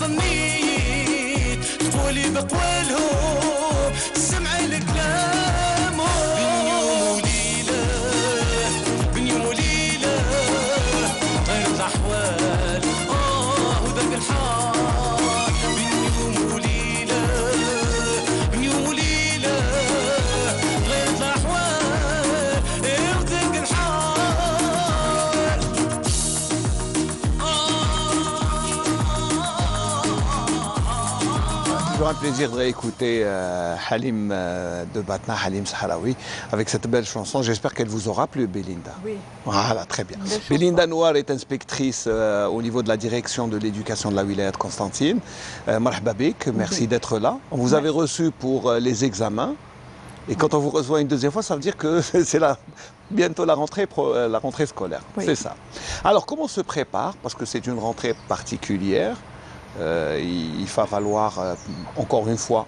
ظنيت تقولي بقوالهم سمع الكلام بين يوم وليلة بين يوم وليلة غير الأحوال وذاك الحال بين يوم وليلة بين يوم وليلة غير الأحوال وذاك الحال Toujours un plaisir de réécouter Halim de Batna, Halim Sahraoui, avec cette belle chanson. J'espère qu'elle vous aura plu, Belinda. Oui. Voilà, très bien. Belinda Noir est inspectrice au niveau de la direction de l'éducation de la wilaya de Constantine. Marhaba bik, merci d'être là. On vous avait reçu pour les examens. Et quand on vous reçoit une deuxième fois, ça veut dire que c'est bientôt la rentrée scolaire. Oui. C'est ça. Alors, comment on se prépare? Parce que c'est une rentrée particulière. Il va falloir, encore une fois,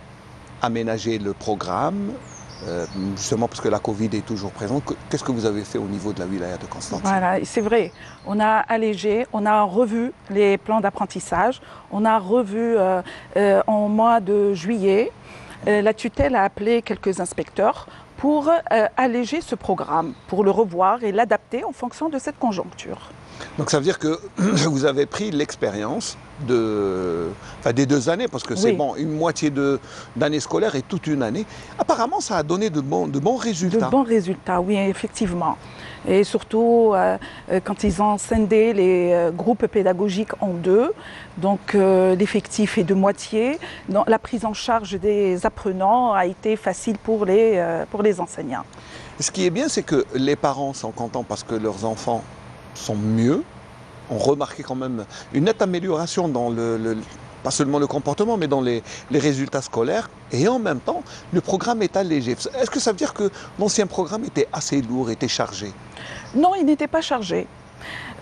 aménager le programme, justement parce que la Covid est toujours présente. Qu'est-ce que vous avez fait au niveau de la wilaya de Constantine? Voilà, c'est vrai. On a allégé, on a revu les plans d'apprentissage. On a revu en mois de juillet. La tutelle a appelé quelques inspecteurs pour alléger ce programme, pour le revoir et l'adapter en fonction de cette conjoncture. Donc ça veut dire que vous avez pris l'expérience des 2 années, parce que c'est Oui. bon, une moitié d'année scolaire et toute une année. Apparemment, ça a donné de bons résultats. De bons résultats, oui, effectivement. Et surtout, quand ils ont scindé les groupes pédagogiques en 2, donc l'effectif est de moitié. Donc, la prise en charge des apprenants a été facile pour les enseignants. Ce qui est bien, c'est que les parents sont contents parce que leurs enfants sont mieux, ont remarqué quand même une nette amélioration dans pas seulement le comportement, mais dans les résultats scolaires. Et en même temps, le programme est allégé. Est-ce que ça veut dire que l'ancien programme était assez lourd, était chargé? Non, il n'était pas chargé.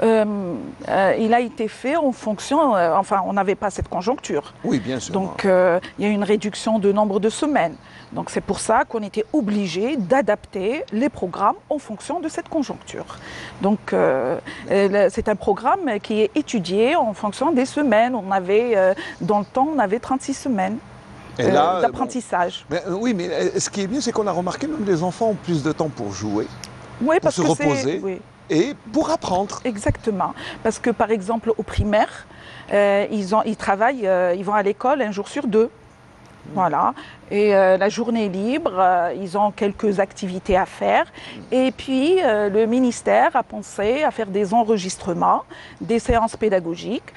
Il a été fait en fonction, on n'avait pas cette conjoncture. Oui, bien sûr. Donc il y a une réduction de nombre de semaines. Donc c'est pour ça qu'on était obligé d'adapter les programmes en fonction de cette conjoncture. Donc c'est un programme qui est étudié en fonction des semaines. Dans le temps, on avait 36 semaines d'apprentissage. Oui, mais ce qui est bien, c'est qu'on a remarqué même les enfants ont plus de temps pour jouer, Oui, pour se reposer. Oui. Et pour apprendre. Exactement. Parce que par exemple au primaire, ils travaillent, ils vont à l'école un jour sur 2. Voilà. Et la journée libre, ils ont quelques activités à faire. Et puis, le ministère a pensé à faire des enregistrements, des séances pédagogiques.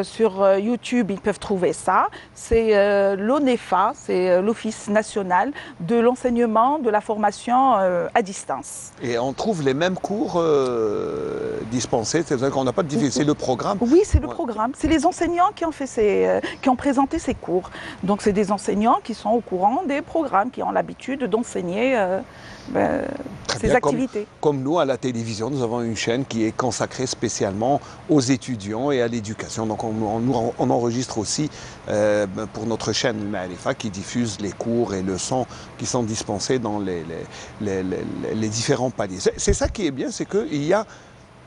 Sur YouTube, ils peuvent trouver ça. C'est l'ONEFA, c'est l'Office national de l'enseignement de la formation à distance. Et on trouve les mêmes cours dispensés, c'est-à-dire qu'on n'a pas de difficulté, c'est le programme. Oui, c'est le programme. C'est les enseignants qui ont présenté ces cours. Donc, c'est des enseignants qui sont au courant des programmes, qui ont l'habitude d'enseigner ces activités. Comme nous, à la télévision, nous avons une chaîne qui est consacrée spécialement aux étudiants et à l'éducation. Donc on enregistre aussi pour notre chaîne Ma'arifa qui diffuse les cours et leçons qui sont dispensés dans les différents paliers. C'est ça qui est bien, c'est qu'il y a,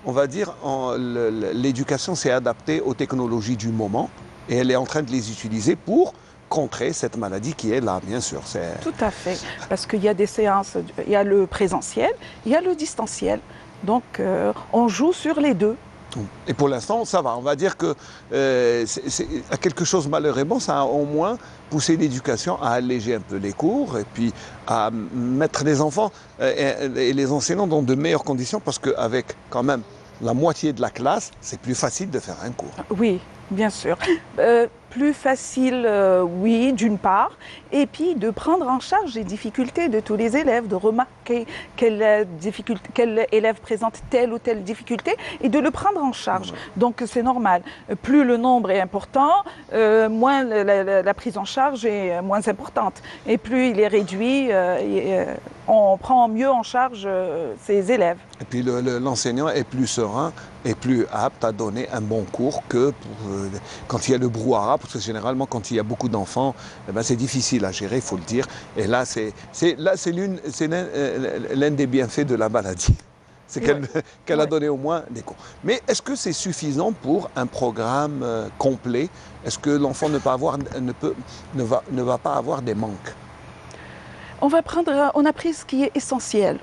on va dire, l'éducation s'est adaptée aux technologies du moment et elle est en train de les utiliser pour contrer cette maladie qui est là, bien sûr. Tout à fait, parce qu'il y a des séances, il y a le présentiel, il y a le distanciel. Donc on joue sur les deux. Et pour l'instant, ça va. On va dire que à quelque chose malheureusement, ça a au moins poussé l'éducation à alléger un peu les cours et puis à mettre les enfants et les enseignants dans de meilleures conditions parce qu'avec quand même la moitié de la classe, c'est plus facile de faire un cours. Oui, bien sûr. Plus facile, oui, d'une part, et puis de prendre en charge les difficultés de tous les élèves, de remarquer quel élève présente telle ou telle difficulté et de le prendre en charge. Donc c'est normal. Plus le nombre est important, moins la prise en charge est moins importante. Et plus il est réduit, on prend mieux en charge ses élèves. Et puis l'enseignant est plus serein et plus apte à donner un bon cours que quand il y a le brouhaha, parce que généralement quand il y a beaucoup d'enfants, eh ben, c'est difficile à gérer, il faut le dire. Et là, c'est l'un des bienfaits de la maladie. c'est qu'elle a donné au moins des cours. Mais est-ce que c'est suffisant pour un programme complet? Est-ce que l'enfant ne va pas avoir des manques? On a pris ce qui est essentiel,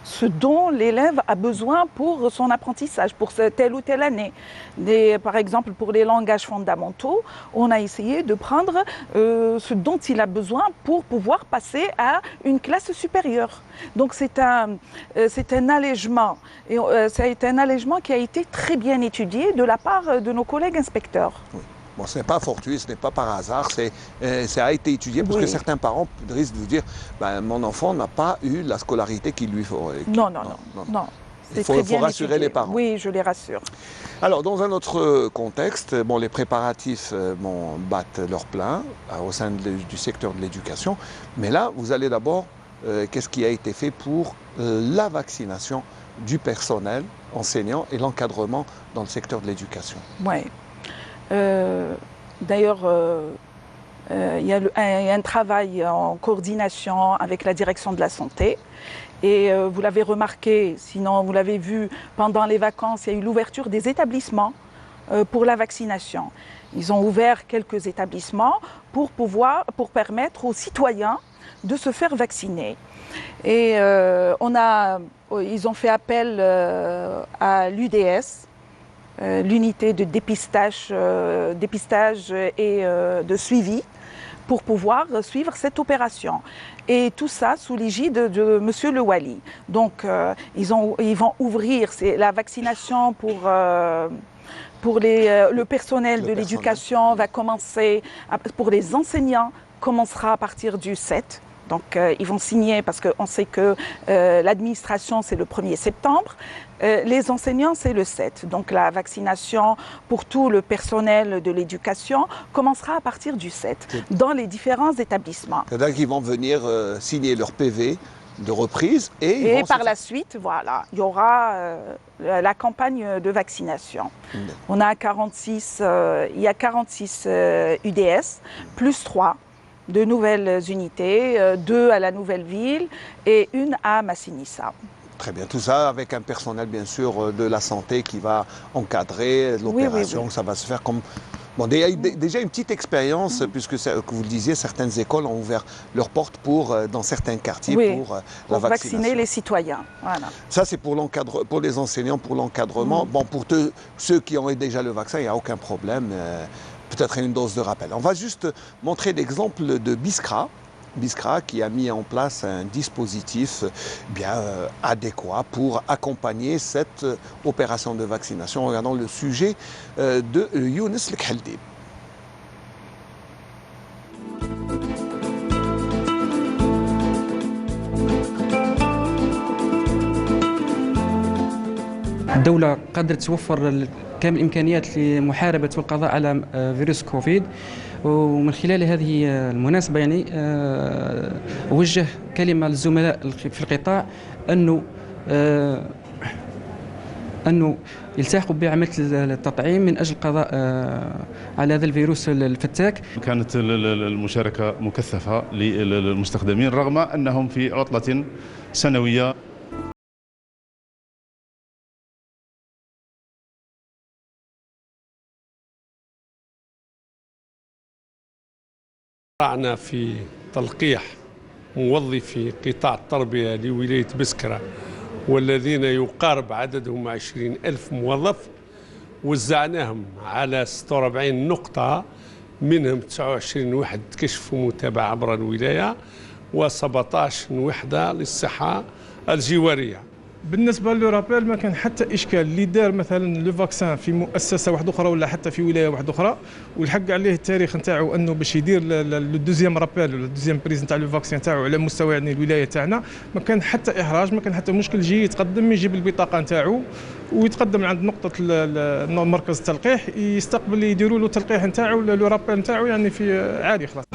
ce dont l'élève a besoin pour son apprentissage, pour telle ou telle année. Par exemple, pour les langages fondamentaux, on a essayé de prendre ce dont il a besoin pour pouvoir passer à une classe supérieure. Donc c'est un allègement, et ça a été un allègement qui a été très bien étudié de la part de nos collègues inspecteurs. Oui. Bon, ce n'est pas fortuit, ce n'est pas par hasard, ça a été étudié parce que certains parents risquent de vous dire ben, mon enfant n'a pas eu la scolarité qu'il lui faut. Non. Il faut rassurer les parents. Oui, je les rassure. Alors, dans un autre contexte, bon, les préparatifs battent leur plein au sein du secteur de l'éducation. Mais là, vous allez d'abord, qu'est-ce qui a été fait pour la vaccination du personnel enseignant et l'encadrement dans le secteur de l'éducation? Oui. D'ailleurs, il y a un travail en coordination avec la direction de la santé. Et vous l'avez remarqué, sinon vous l'avez vu, pendant les vacances, il y a eu l'ouverture des établissements pour la vaccination. Ils ont ouvert quelques établissements pour permettre aux citoyens de se faire vacciner. Et ils ont fait appel à l'UDS, l'unité de dépistage et de suivi, pour pouvoir suivre cette opération. Et tout ça sous l'égide de M. Le Wali. Donc ils vont ouvrir la vaccination pour le personnel de l'éducation, va commencer, pour les enseignants, commencera à partir du 7. Donc ils vont signer parce qu'on sait que l'administration c'est le 1er septembre, les enseignants c'est le 7. Donc la vaccination pour tout le personnel de l'éducation commencera à partir du 7 dans les différents établissements. C'est-à-dire qu'ils vont venir signer leur PV de reprise et par la suite, voilà, il y aura la campagne de vaccination. On a 46, il y a 46 UDS plus 3. De nouvelles unités, 2 à la nouvelle ville et 1 à Massinissa. Très bien, tout ça avec un personnel bien sûr de la santé qui va encadrer l'opération, ça va se faire comme... Bon, déjà une petite expérience, puisque que vous le disiez, certaines écoles ont ouvert leurs portes dans certains quartiers pour la vaccination. Vacciner les citoyens. Voilà. Ça c'est pour les enseignants, pour l'encadrement. Bon, pour ceux qui ont déjà le vaccin, il n'y a aucun problème. Peut-être une dose de rappel. On va juste montrer l'exemple de Biskra. Biskra qui a mis en place un dispositif adéquat pour accompagner cette opération de vaccination. Regardons le sujet de Younes Lekheldib. الدولة قدرت توفر كامل الإمكانيات لمحاربة والقضاء على فيروس كوفيد، ومن خلال هذه المناسبة يعني أوجه كلمة للزملاء في القطاع أنه يلتحقوا بعملية التطعيم من أجل القضاء على هذا الفيروس الفتاك. كانت المشاركة مكثفة للمستخدمين رغم أنهم في عطلة سنوية. شرعنا في تلقيح موظفي قطاع التربية لولاية بسكرة والذين يقارب عددهم 20,000 موظف، وزعناهم على 46 نقطة، منهم 29 وحدة كشف ومتابعة عبر الولاية و17 وحدة للصحة الجوارية. بالنسبه للورابيل ما كان حتى اشكال، اللي دار مثلا لو فاكسان في مؤسسه واحده اخرى ولا حتى في ولايه واحده اخرى والحق عليه التاريخ نتاعو انه باش يدير لو دوزيام رابيل ولا دوزيام بريز نتاع لو فاكسان نتاعو على مستوى يعني الولايه تاعنا، ما كان حتى احراج، ما كان حتى مشكل، يجي يتقدم يجيب البطاقه نتاعو ويتقدم عند نقطه مركز التلقيح، يستقبل يديروا له التلقيح نتاعو لو رابيل نتاعو يعني في عادي خلاص.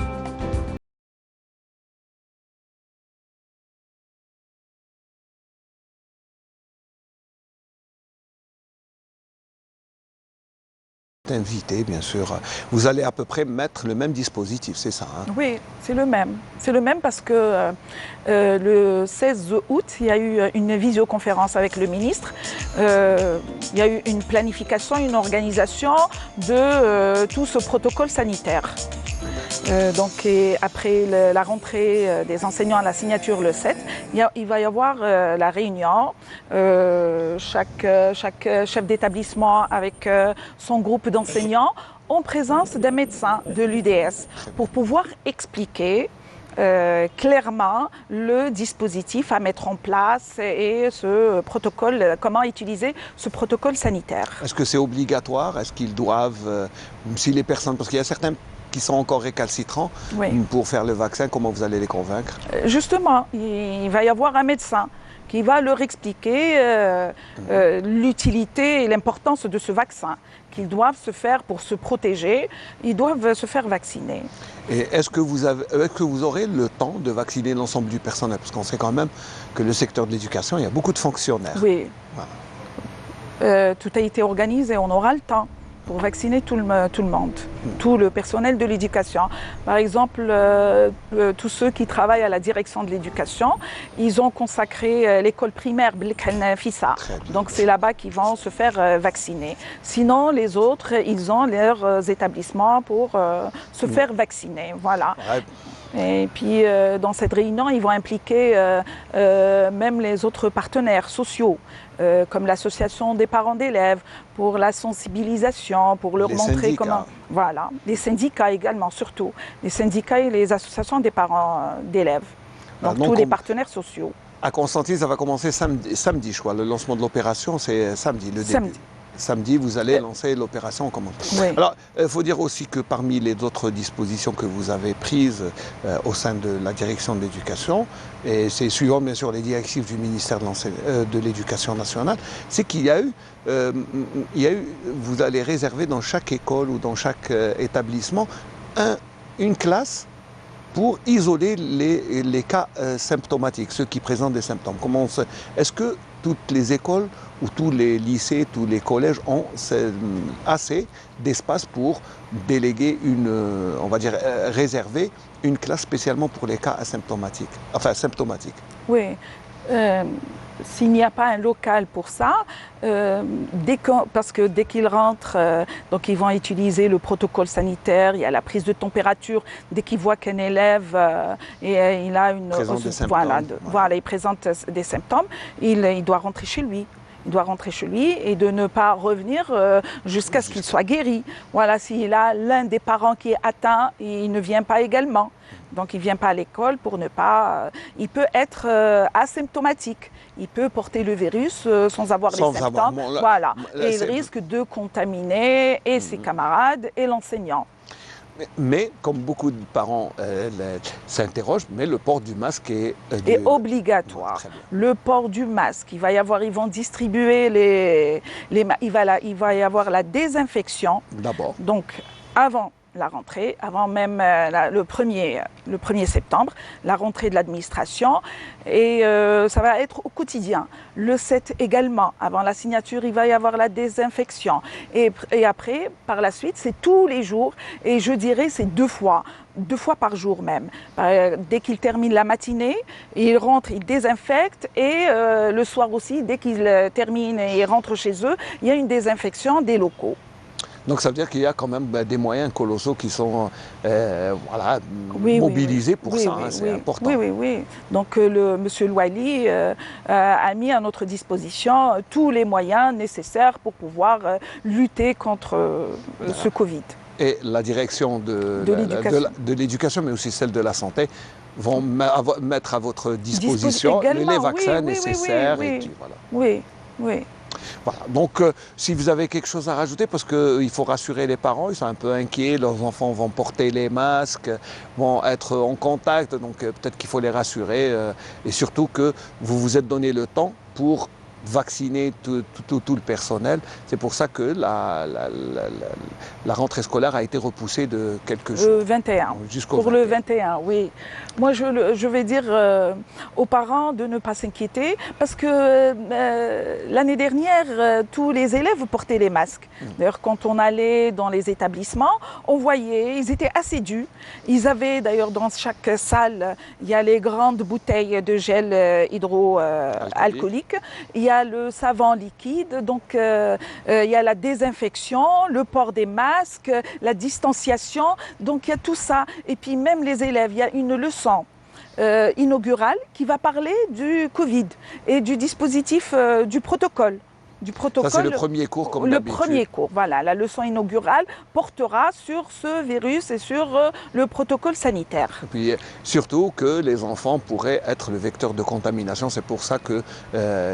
êtes invité, bien sûr. Vous allez à peu près mettre le même dispositif, c'est ça, hein? Oui, c'est le même. C'est le même parce que le 16 août, il y a eu une visioconférence avec le ministre. Il y a eu une planification, une organisation de tout ce protocole sanitaire. Après la rentrée des enseignants à la signature le 7, il va y avoir la réunion, chaque chef d'établissement avec son groupe d'enseignants en présence d'un médecin de l'UDS pour pouvoir expliquer clairement le dispositif à mettre en place et ce protocole, comment utiliser ce protocole sanitaire. Est-ce que c'est obligatoire? Est-ce qu'ils doivent, si les personnes, parce qu'il y a certains qui sont encore récalcitrants pour faire le vaccin, comment vous allez les convaincre? Justement, il va y avoir un médecin qui va leur expliquer l'utilité et l'importance de ce vaccin, qu'ils doivent se faire pour se protéger, ils doivent se faire vacciner. Et est-ce que vous aurez le temps de vacciner l'ensemble du personnel? Parce qu'on sait quand même que le secteur de l'éducation, il y a beaucoup de fonctionnaires. Oui. Voilà. Tout a été organisé, on aura le temps pour vacciner tout le monde, tout le personnel de l'éducation. Par exemple, tous ceux qui travaillent à la direction de l'éducation, ils ont consacré l'école primaire Belkhan Fissa. Donc c'est là-bas qu'ils vont se faire vacciner. Sinon, les autres, ils ont leurs établissements pour se faire vacciner. Voilà. Ouais. Et puis, dans cette réunion, ils vont impliquer même les autres partenaires sociaux, comme l'association des parents d'élèves, pour la sensibilisation, pour leur montrer comment... Voilà, les syndicats également, surtout. Les syndicats et les associations des parents d'élèves. Donc tous les partenaires sociaux. À Constantine, ça va commencer samedi, je crois. Le lancement de l'opération, c'est samedi, le début. Samedi, vous allez lancer l'opération. Oui. Alors, il faut dire aussi que parmi les autres dispositions que vous avez prises au sein de la direction de l'éducation, et c'est suivant bien sûr les directives du ministère de l'Éducation nationale, c'est qu'il y a eu, vous allez réserver dans chaque école ou dans chaque établissement une classe pour isoler les cas symptomatiques, ceux qui présentent des symptômes. Est-ce que toutes les écoles ou tous les lycées, tous les collèges ont assez d'espace pour déléguer on va dire, réserver une classe spécialement pour les cas asymptomatiques, enfin symptomatiques? Oui. S'il n'y a pas un local pour ça, parce que dès qu'ils rentrent, donc ils vont utiliser le protocole sanitaire, il y a la prise de température, dès qu'ils voient qu'un élève il a une... il présente des symptômes, il doit rentrer chez lui. Il doit rentrer chez lui et de ne pas revenir jusqu'à ce qu'il soit guéri. Voilà, s'il a l'un des parents qui est atteint, il ne vient pas également. Donc il ne vient pas à l'école pour ne pas... il peut être asymptomatique. Il peut porter le virus sans avoir les symptômes. Voilà. Et il risque de contaminer et ses camarades et l'enseignant. Mais comme beaucoup de parents s'interrogent, mais le port du masque est obligatoire. Le port du masque, ils vont distribuer il va y avoir la désinfection. D'abord. Donc avant la rentrée, avant même le 1er septembre, la rentrée de l'administration. Et ça va être au quotidien. Le 7 également, avant la signature, il va y avoir la désinfection. Et après, par la suite, c'est tous les jours. Et je dirais, c'est 2 fois par jour même. Dès qu'il termine la matinée, il rentre, il désinfecte. Et le soir aussi, dès qu'il termine et rentre chez eux, il y a une désinfection des locaux. Donc ça veut dire qu'il y a quand même des moyens colossaux qui sont mobilisés pour ça, c'est important. Oui. Donc Monsieur Louali a mis à notre disposition tous les moyens nécessaires pour pouvoir lutter contre ce Covid. Et la direction de l'éducation, mais aussi celle de la santé, vont mettre à votre disposition les vaccins nécessaires. Oui. Voilà. Donc, si vous avez quelque chose à rajouter, parce qu'il faut rassurer les parents, ils sont un peu inquiets, leurs enfants vont porter les masques, vont être en contact, donc peut-être qu'il faut les rassurer, et surtout que vous vous êtes donné le temps pour vacciner tout le personnel. C'est pour ça que la rentrée scolaire a été repoussée de quelques jours. Le 21. Jusqu'au Pour 21. le 21, oui. Moi, je vais dire aux parents de ne pas s'inquiéter parce que l'année dernière, tous les élèves portaient les masques. D'ailleurs, quand on allait dans les établissements, on voyait, ils étaient assidus. Ils avaient d'ailleurs dans chaque salle, il y a les grandes bouteilles de gel hydroalcoolique. Il y a le savon liquide, donc il y a la désinfection, le port des masques, la distanciation, donc il y a tout ça. Et puis même les élèves, il y a une leçon inaugurale qui va parler du Covid et du dispositif du protocole. Ça, c'est le premier cours, comme d'habitude. Le premier cours, voilà. La leçon inaugurale portera sur ce virus et sur le protocole sanitaire. Et puis, surtout que les enfants pourraient être le vecteur de contamination. C'est pour ça que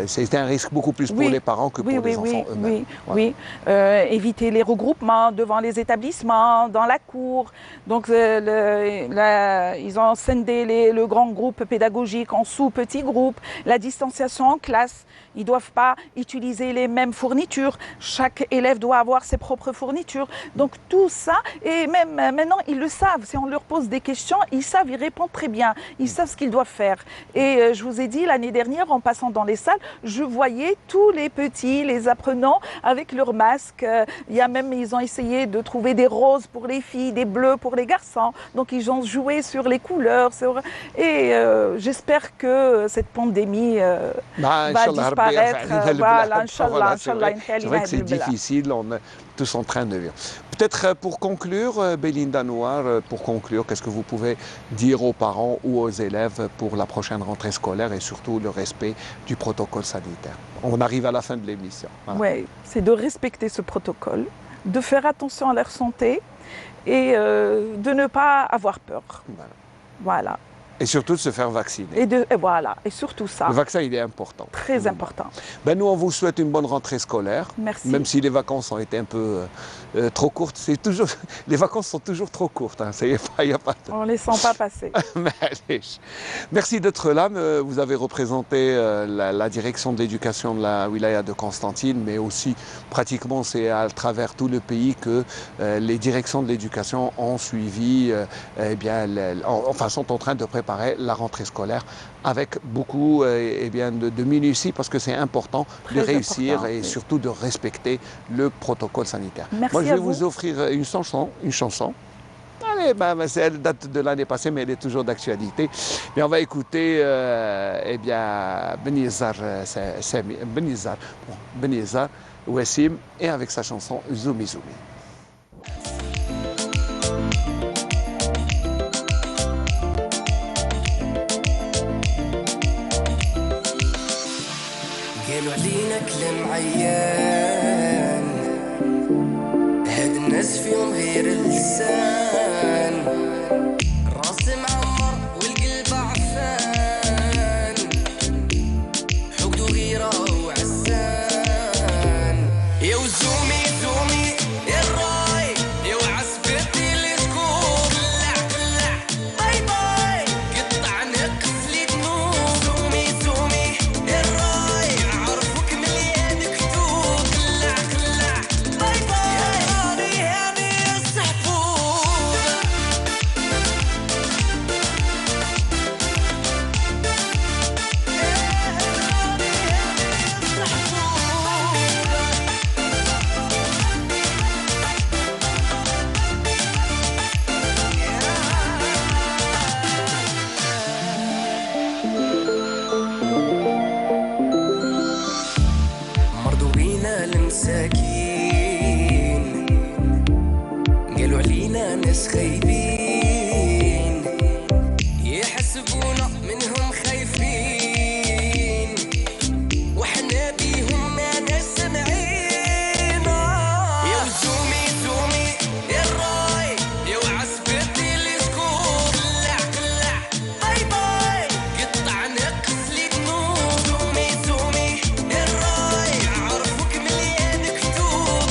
c'est un risque beaucoup plus pour les parents que pour les enfants eux-mêmes. Oui. Éviter les regroupements devant les établissements, dans la cour. Donc, ils ont scindé le grand groupe pédagogique en sous-petits groupes. La distanciation en classe. Ils ne doivent pas utiliser les mêmes fournitures. Chaque élève doit avoir ses propres fournitures. Donc tout ça, et même maintenant, ils le savent. Si on leur pose des questions, ils savent, ils répondent très bien. Ils savent ce qu'ils doivent faire. Et je vous ai dit, l'année dernière, en passant dans les salles, je voyais tous les petits, les apprenants, avec leurs masques. Ils ont essayé de trouver des roses pour les filles, des bleus pour les garçons. Donc ils ont joué sur les couleurs. Et j'espère que cette pandémie va disparaître. Voilà, Inch'Allah, c'est vrai que c'est difficile, on est tous en train de vivre. Peut-être pour conclure, Belinda Noir, pour conclure, qu'est-ce que vous pouvez dire aux parents ou aux élèves pour la prochaine rentrée scolaire et surtout le respect du protocole sanitaire? On arrive à la fin de l'émission. Voilà. Oui, c'est de respecter ce protocole, de faire attention à leur santé et de ne pas avoir peur. Voilà. Et surtout de se faire vacciner. Et surtout ça. Le vaccin, il est important. Très important. Nous, on vous souhaite une bonne rentrée scolaire. Merci. Même si les vacances ont été un peu trop courtes. Les vacances sont toujours trop courtes. Hein. On ne les sent pas passer. Merci d'être là. Vous avez représenté la direction de l'éducation de la wilaya de Constantine, mais aussi, pratiquement, c'est à travers tout le pays que les directions de l'éducation ont suivi, sont en train de préparer la rentrée scolaire avec beaucoup de minutie parce que c'est important de réussir et surtout de respecter le protocole sanitaire. Merci. Moi, je vais vous offrir une chanson. Allez, elle date de l'année passée, mais elle est toujours d'actualité. Mais on va écouter Benizar Ouessim et avec sa chanson Zoumi Zoumi. قالوا علينا كلام عيان هاد الناس فيهم غير اللسان الراس معمر والقلب عفان حقدو غيره وعسان يا وزومي زومي يا الراي يا وعسبتي اللي تكون قلع باي باي قطع نقص لي ذنوب زومي زومي يا الراي عرفك مليان كتوب قلع باي باي يا راني هاني السحفوظ مرضوا بينا المساكين قالوا علينا ناس خايبين يحسبونا منهم خايفين وحنا بيهم ما ناس سامعين يا وزومي زومي يا الراي يا وعسبتي اللي سكوب قلع باي باي قطع نقص لي ذنوب زومي زومي يا الراي عرفك مليان كتوب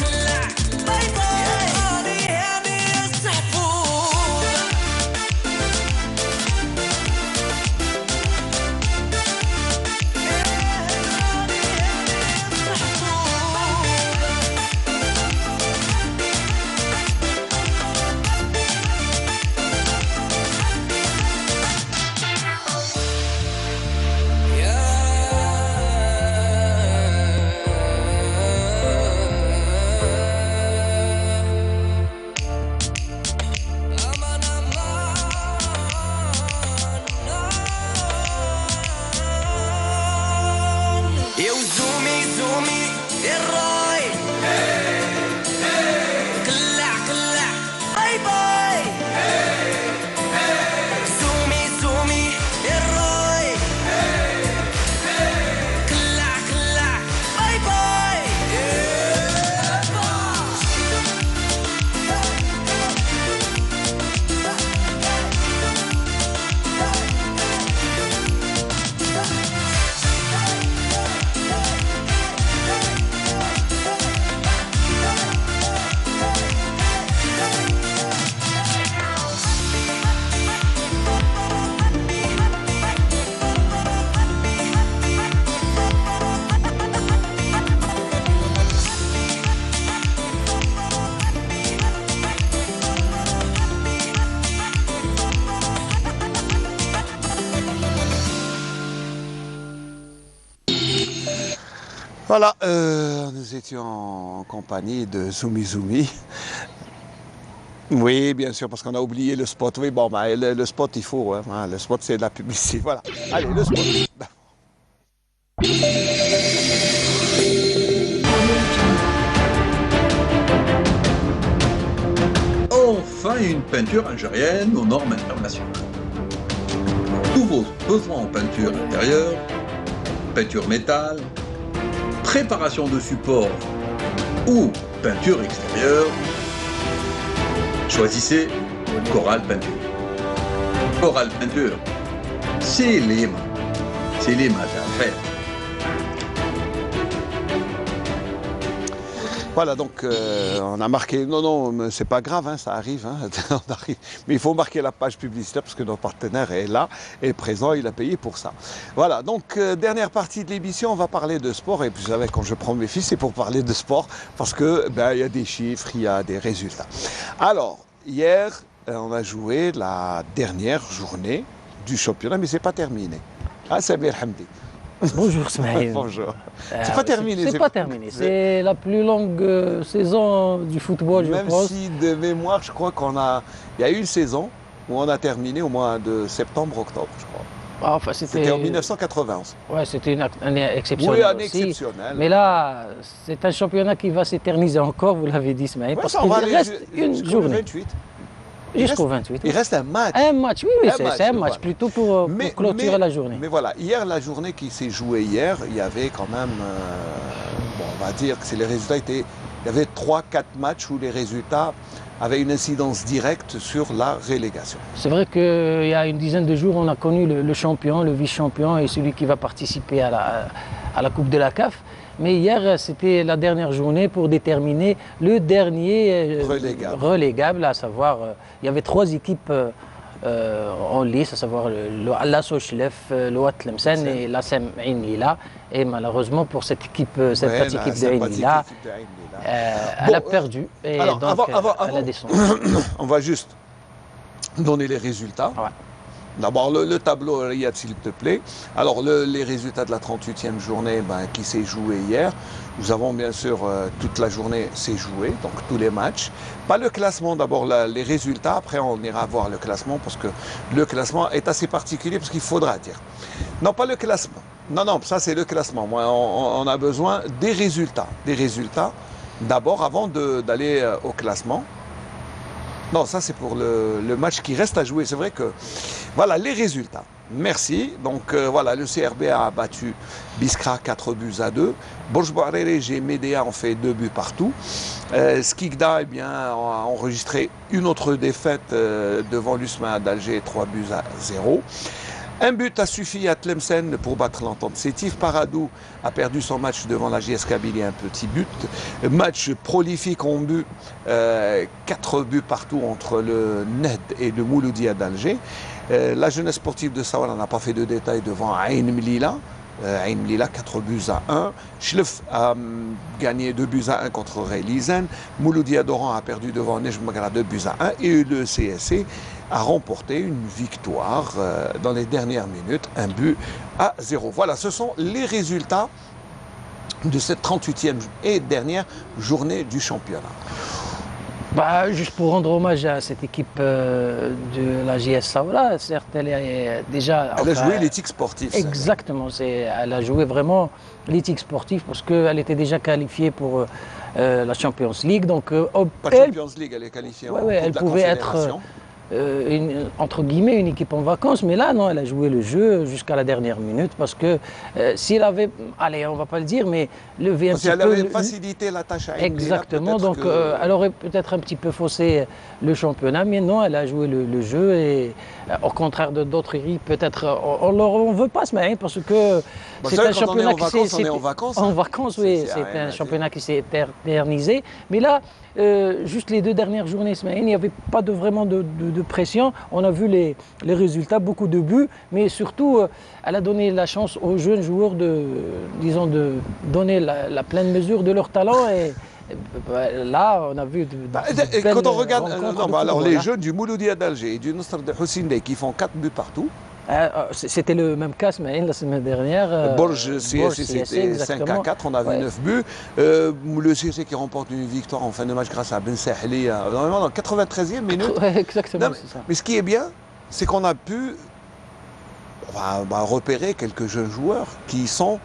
قلع باي باي يا راني هاني السحفوظ Voilà, nous étions en compagnie de Zoumi Zoumi. Oui, bien sûr, parce qu'on a oublié le spot. Oui, bon, bah, le spot, il faut. Hein, le spot, c'est de la publicité. Voilà. Allez, le spot. Enfin, une peinture algérienne aux normes internationales. Tous vos besoins en peinture intérieure, peinture métal, préparation de support ou peinture extérieure, choisissez Coral Peinture. Coral Peinture, c'est les mains à faire. Voilà, donc on a marqué, non, c'est pas grave, hein, ça arrive, hein, on arrive, mais il faut marquer la page publicitaire parce que notre partenaire est là, est présent, il a payé pour ça. Voilà, donc dernière partie de l'émission, on va parler de sport, et puis vous savez, quand je prends mes fils, c'est pour parler de sport, parce que il y a des chiffres, il y a des résultats. Alors, hier, on a joué la dernière journée du championnat, mais c'est pas terminé. Ah, Samir Hamdi. Bonjour Smaïl. Bonjour. C'est pas terminé. C'est pas terminé. C'est la plus longue saison du football, je pense. Même si de mémoire, je crois il y a eu une saison où on a terminé au mois de septembre-octobre, je crois. Enfin, c'était en 1991. Ouais, c'était une année exceptionnelle. Oui, année aussi. exceptionnelle. Mais là, c'est un championnat qui va s'éterniser encore, vous l'avez dit, Smaïl, parce qu'il reste une journée. 28. Jusqu'au 28. Il reste un match. Un match, oui, c'est un match plutôt pour clôturer la journée. Mais voilà, hier, la journée qui s'est jouée hier, il y avait quand même, on va dire que les résultats étaient, il y avait 3-4 matchs où les résultats avaient une incidence directe sur la relégation. C'est vrai qu'il y a une dizaine de jours, on a connu le champion, le vice-champion et celui qui va participer à la Coupe de la CAF. Mais hier, c'était la dernière journée pour déterminer le dernier relégable, à savoir, il y avait 3 équipes en lice, à savoir l'Asso Chlef, le Ouad Tlemcen et l'Assem Ain Lila. Et malheureusement, pour cette équipe, cette équipe de Ain Lila, elle a perdu et alors, donc elle a descendu. On va juste donner les résultats. Ouais. D'abord, le tableau, Riyad, s'il te plaît. Alors, les résultats de la 38e journée qui s'est jouée hier. Nous avons bien sûr toute la journée s'est jouée, donc tous les matchs. Pas le classement, d'abord les résultats. Après, on ira voir le classement parce que le classement est assez particulier parce qu'il faudra dire. Non, pas le classement. Non, ça c'est le classement. Moi, on a besoin des résultats. Des résultats, d'abord, avant d'aller au classement. Non, ça c'est pour le match qui reste à jouer. C'est vrai que, voilà, les résultats. Merci. Donc voilà, le CRB a battu Biskra 4-2. Borj-Bouaréré et Médéa ont fait 2 buts partout. Skikda a enregistré une autre défaite devant l'USMA d'Alger, 3-0. Un but a suffi à Tlemcen pour battre l'Entente Sétif. Paradou a perdu son match devant la JS Kabylie, un petit but. Match prolifique en but, 4 buts partout entre le Ned et le Mouloudia d'Alger. La jeunesse sportive de Sawara n'a pas fait de détails devant Ain Mlila. Ain Mlila, 4-1. Chlef a gagné 2-1 contre Reilizen. Mouloudia d'Oran a perdu devant Nejm Magra 2-1. Et le CSC a remporté une victoire dans les dernières minutes, 1-0. Voilà, ce sont les résultats de cette 38e et dernière journée du championnat. Juste pour rendre hommage à cette équipe de la JS Sawara, certes, elle est déjà... Elle a joué l'éthique sportive. Exactement, elle a joué vraiment l'éthique sportive parce qu'elle était déjà qualifiée pour la Champions League. Donc, pas Champions League, elle est qualifiée en Coupe elle de la pouvait être... Confédération. Entre guillemets une équipe en vacances, mais là non, elle a joué le jeu jusqu'à la dernière minute parce que si elle avait, allez, on va pas le dire, mais levé un petit peu, elle avait facilité la tâche à exactement, donc elle aurait peut-être un petit peu faussé le championnat, mais non, elle a joué le jeu et au contraire de d'autres équipes, peut-être on veut pas se mettre parce que c'est un championnat qui s'est en vacances, oui, c'est un championnat qui s'est éternisé, mais là. Juste les 2 dernières journées, il n'y avait pas vraiment de pression. On a vu les résultats, beaucoup de buts, mais surtout, elle a donné la chance aux jeunes joueurs de donner la pleine mesure de leur talent. Et là, on a vu quand on regarde alors les jeunes du Mouloudia d'Alger et du Nosr de Houssine qui font 4 buts partout, C'était le même cas, Smaïn, la semaine dernière. Borges, CSC, c'était 5-4, on a vu 9 buts. Le CSC qui remporte une victoire en fin de match grâce à Ben Sahli, dans la 93e minute. Exactement, c'est ça. Mais ce qui est bien, c'est qu'on a pu repérer quelques jeunes joueurs qui sont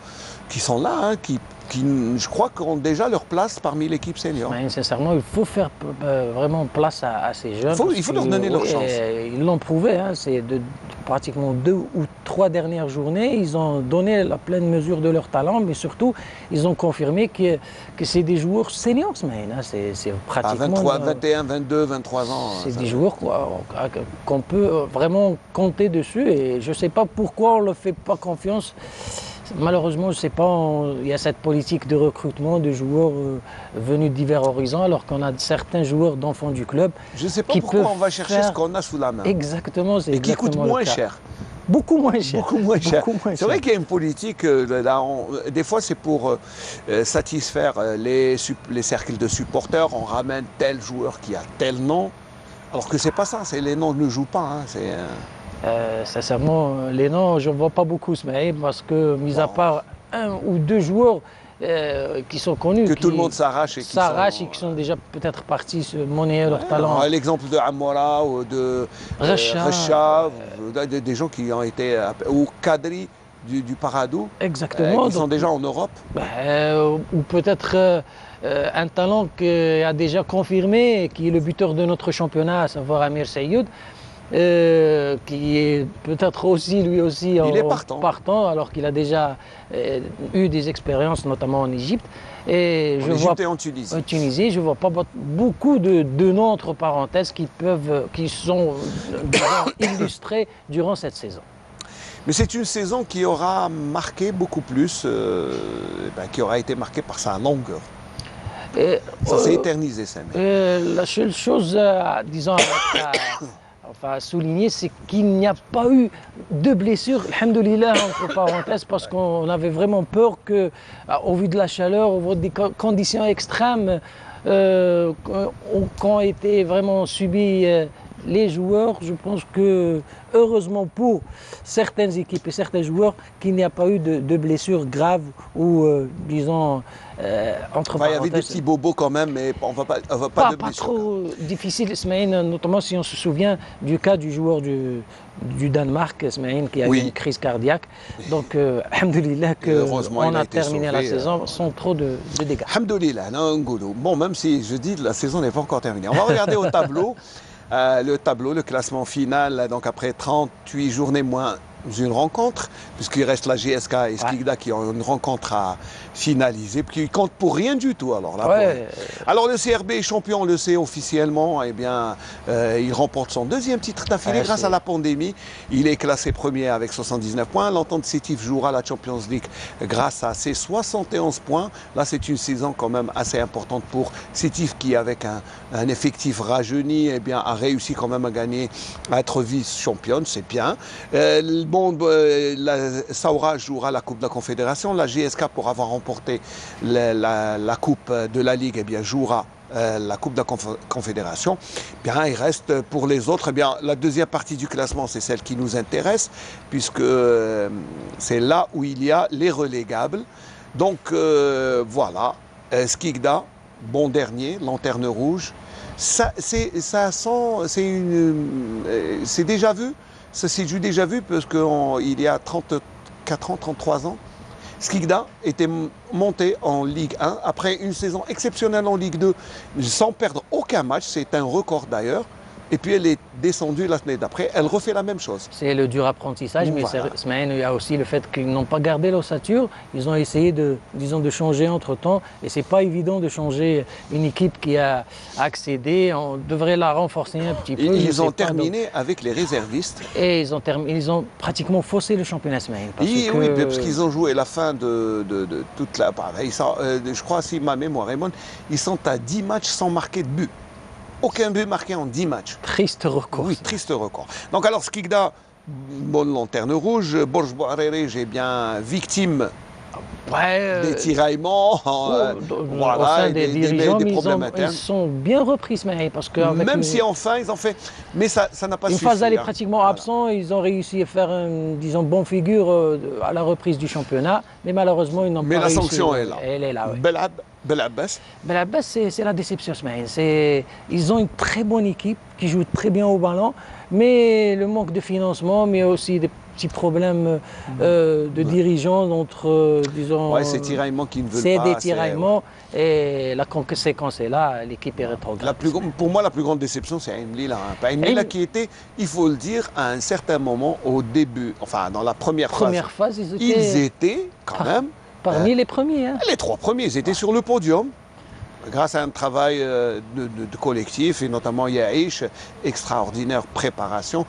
là, hein, qui, je crois, ont déjà leur place parmi l'équipe senior. Mais sincèrement, il faut faire vraiment place à ces jeunes. Il faut leur donner leur chance. Ils l'ont prouvé, hein, c'est pratiquement 2 ou 3 dernières journées, ils ont donné la pleine mesure de leur talent, mais surtout, ils ont confirmé que c'est des joueurs seniors, hein, c'est pratiquement... 21, 22, 23 ans. C'est des joueurs qu'on peut vraiment compter dessus, et je ne sais pas pourquoi on ne leur fait pas confiance. Malheureusement, je ne sais pas, il y a cette politique de recrutement de joueurs venus de divers horizons, alors qu'on a certains joueurs d'enfants du club. Je ne sais pas pourquoi on va chercher ce qu'on a sous la main. Exactement, c'est et qui coûte moins cher. Beaucoup moins cher. Beaucoup moins cher. C'est vrai qu'il y a une politique, des fois c'est pour satisfaire les cercles de supporters, on ramène tel joueur qui a tel nom, alors que c'est pas ça, les noms ne jouent pas. Hein, sincèrement, les noms, je ne vois pas beaucoup, Smaïl, parce que, mis à part 1 ou 2 joueurs qui sont connus, que tout le monde s'arrache et qui sont déjà peut-être partis se monnayer leur talent. L'exemple de Amora ou de Recha, des gens qui ont été, ou Kadri du Paradou, exactement, qui sont déjà en Europe. Ou peut-être un talent qui a déjà confirmé, qui est le buteur de notre championnat, à savoir Amir Sayoud. Qui est peut-être aussi lui aussi partant alors qu'il a déjà eu des expériences notamment en Égypte et en Tunisie. En Tunisie, je vois pas beaucoup de noms entre parenthèses qui sont illustrés durant cette saison. Mais c'est une saison qui aura marqué beaucoup plus, qui aura été marquée par sa longueur. Ça s'est éternisé, ça. La seule chose, disons, à souligner, c'est qu'il n'y a pas eu de blessures, alhamdoulilah, entre parenthèses, parce qu'on avait vraiment peur que, au vu de la chaleur, au vu des conditions extrêmes qu'ont été vraiment subies les joueurs, je pense que, heureusement pour certaines équipes et certains joueurs, qu'il n'y a pas eu de blessures graves ou, disons, entre parenthèses. Il y avait des petits bobos quand même, mais on va pas de blessures. Pas trop difficile, Smaïn, notamment si on se souvient du cas du joueur du Danemark, Smaïn, qui a eu une crise cardiaque. Donc, alhamdoulilah, qu'on a terminé la saison sans trop de dégâts. Alhamdoulilah, bon, même si je dis la saison n'est pas encore terminée. On va regarder au tableau. Le classement final, donc après 38 journées moins une rencontre, puisqu'il reste la GSK et Skikda qui ont une rencontre à finaliser, qui ne compte pour rien du tout. Alors, alors le CRB est champion, on le sait officiellement, eh bien, il remporte son 2e titre d'affilée grâce à la pandémie. Il est classé premier avec 79 points. L'Entente Sétif jouera la Champions League grâce à ses 71 points. Là, c'est une saison quand même assez importante pour Sétif qui, avec un effectif rajeuni, eh bien, a réussi quand même à gagner, à être vice-championne, c'est bien. La Saoura jouera la Coupe de la Confédération. La GSK, pour avoir remporté la Coupe de la Ligue, eh bien, jouera la Coupe de la Confédération. Bien, il reste pour les autres, eh bien, la 2e partie du classement, c'est celle qui nous intéresse, puisque c'est là où il y a les relégables. Donc voilà, Skikda, bon dernier, lanterne rouge. C'est déjà vu. Ça s'est déjà vu parce qu'il y a 34 ans, 33 ans, Skikda était monté en Ligue 1 après une saison exceptionnelle en Ligue 2 sans perdre aucun match, c'est un record d'ailleurs. Et puis elle est descendue l'année d'après, elle refait la même chose. C'est le dur apprentissage, mais il y a aussi le fait qu'ils n'ont pas gardé l'ossature. Ils ont essayé de changer entre-temps. Et c'est pas évident de changer une équipe qui a accédé. On devrait la renforcer un petit peu. Ils ont terminé avec les réservistes. Et ils ont pratiquement faussé le championnat, Smaïn. Oui, parce qu'ils ont joué la fin de toute la... je crois, si ma mémoire est bonne, ils sont à 10 matchs sans marquer de but. Aucun but marqué en 10 matchs. Triste record. Oui, triste record. Donc alors Skikda, bonne lanterne rouge. Borges Boarere, j'ai bien victime des tiraillements, au sein des dirigeants, des mais problèmes ils internes. sont bien repris, Smaïl, parce que Même si enfin ils ont fait, mais ça n'a pas une suffi. phase, elle est hein. pratiquement absent. Ils ont réussi à faire, disons, bonne figure à la reprise du championnat, mais malheureusement, ils n'ont pas Mais la réussi. sanction est là. Elle est là, oui. Belabbas. Belabbas, c'est la déception, Smaïl. Ils ont une très bonne équipe qui joue très bien au ballon, mais le manque de financement, mais aussi des petits problèmes de dirigeants entre, disons... Ouais, ces tiraillements qui ne veulent pas. C'est des tiraillements, et la conséquence est là, l'équipe est rétrograde. Pour moi, la plus grande déception, c'est Ain Lila. Ain Lila qui était, il faut le dire, à un certain moment, au début, enfin dans la première phase, ils étaient quand même... Parmi les premiers. Hein. Les 3 premiers, ils étaient sur le podium. Grâce à un travail de collectif, et notamment Yaïch, extraordinaire préparation.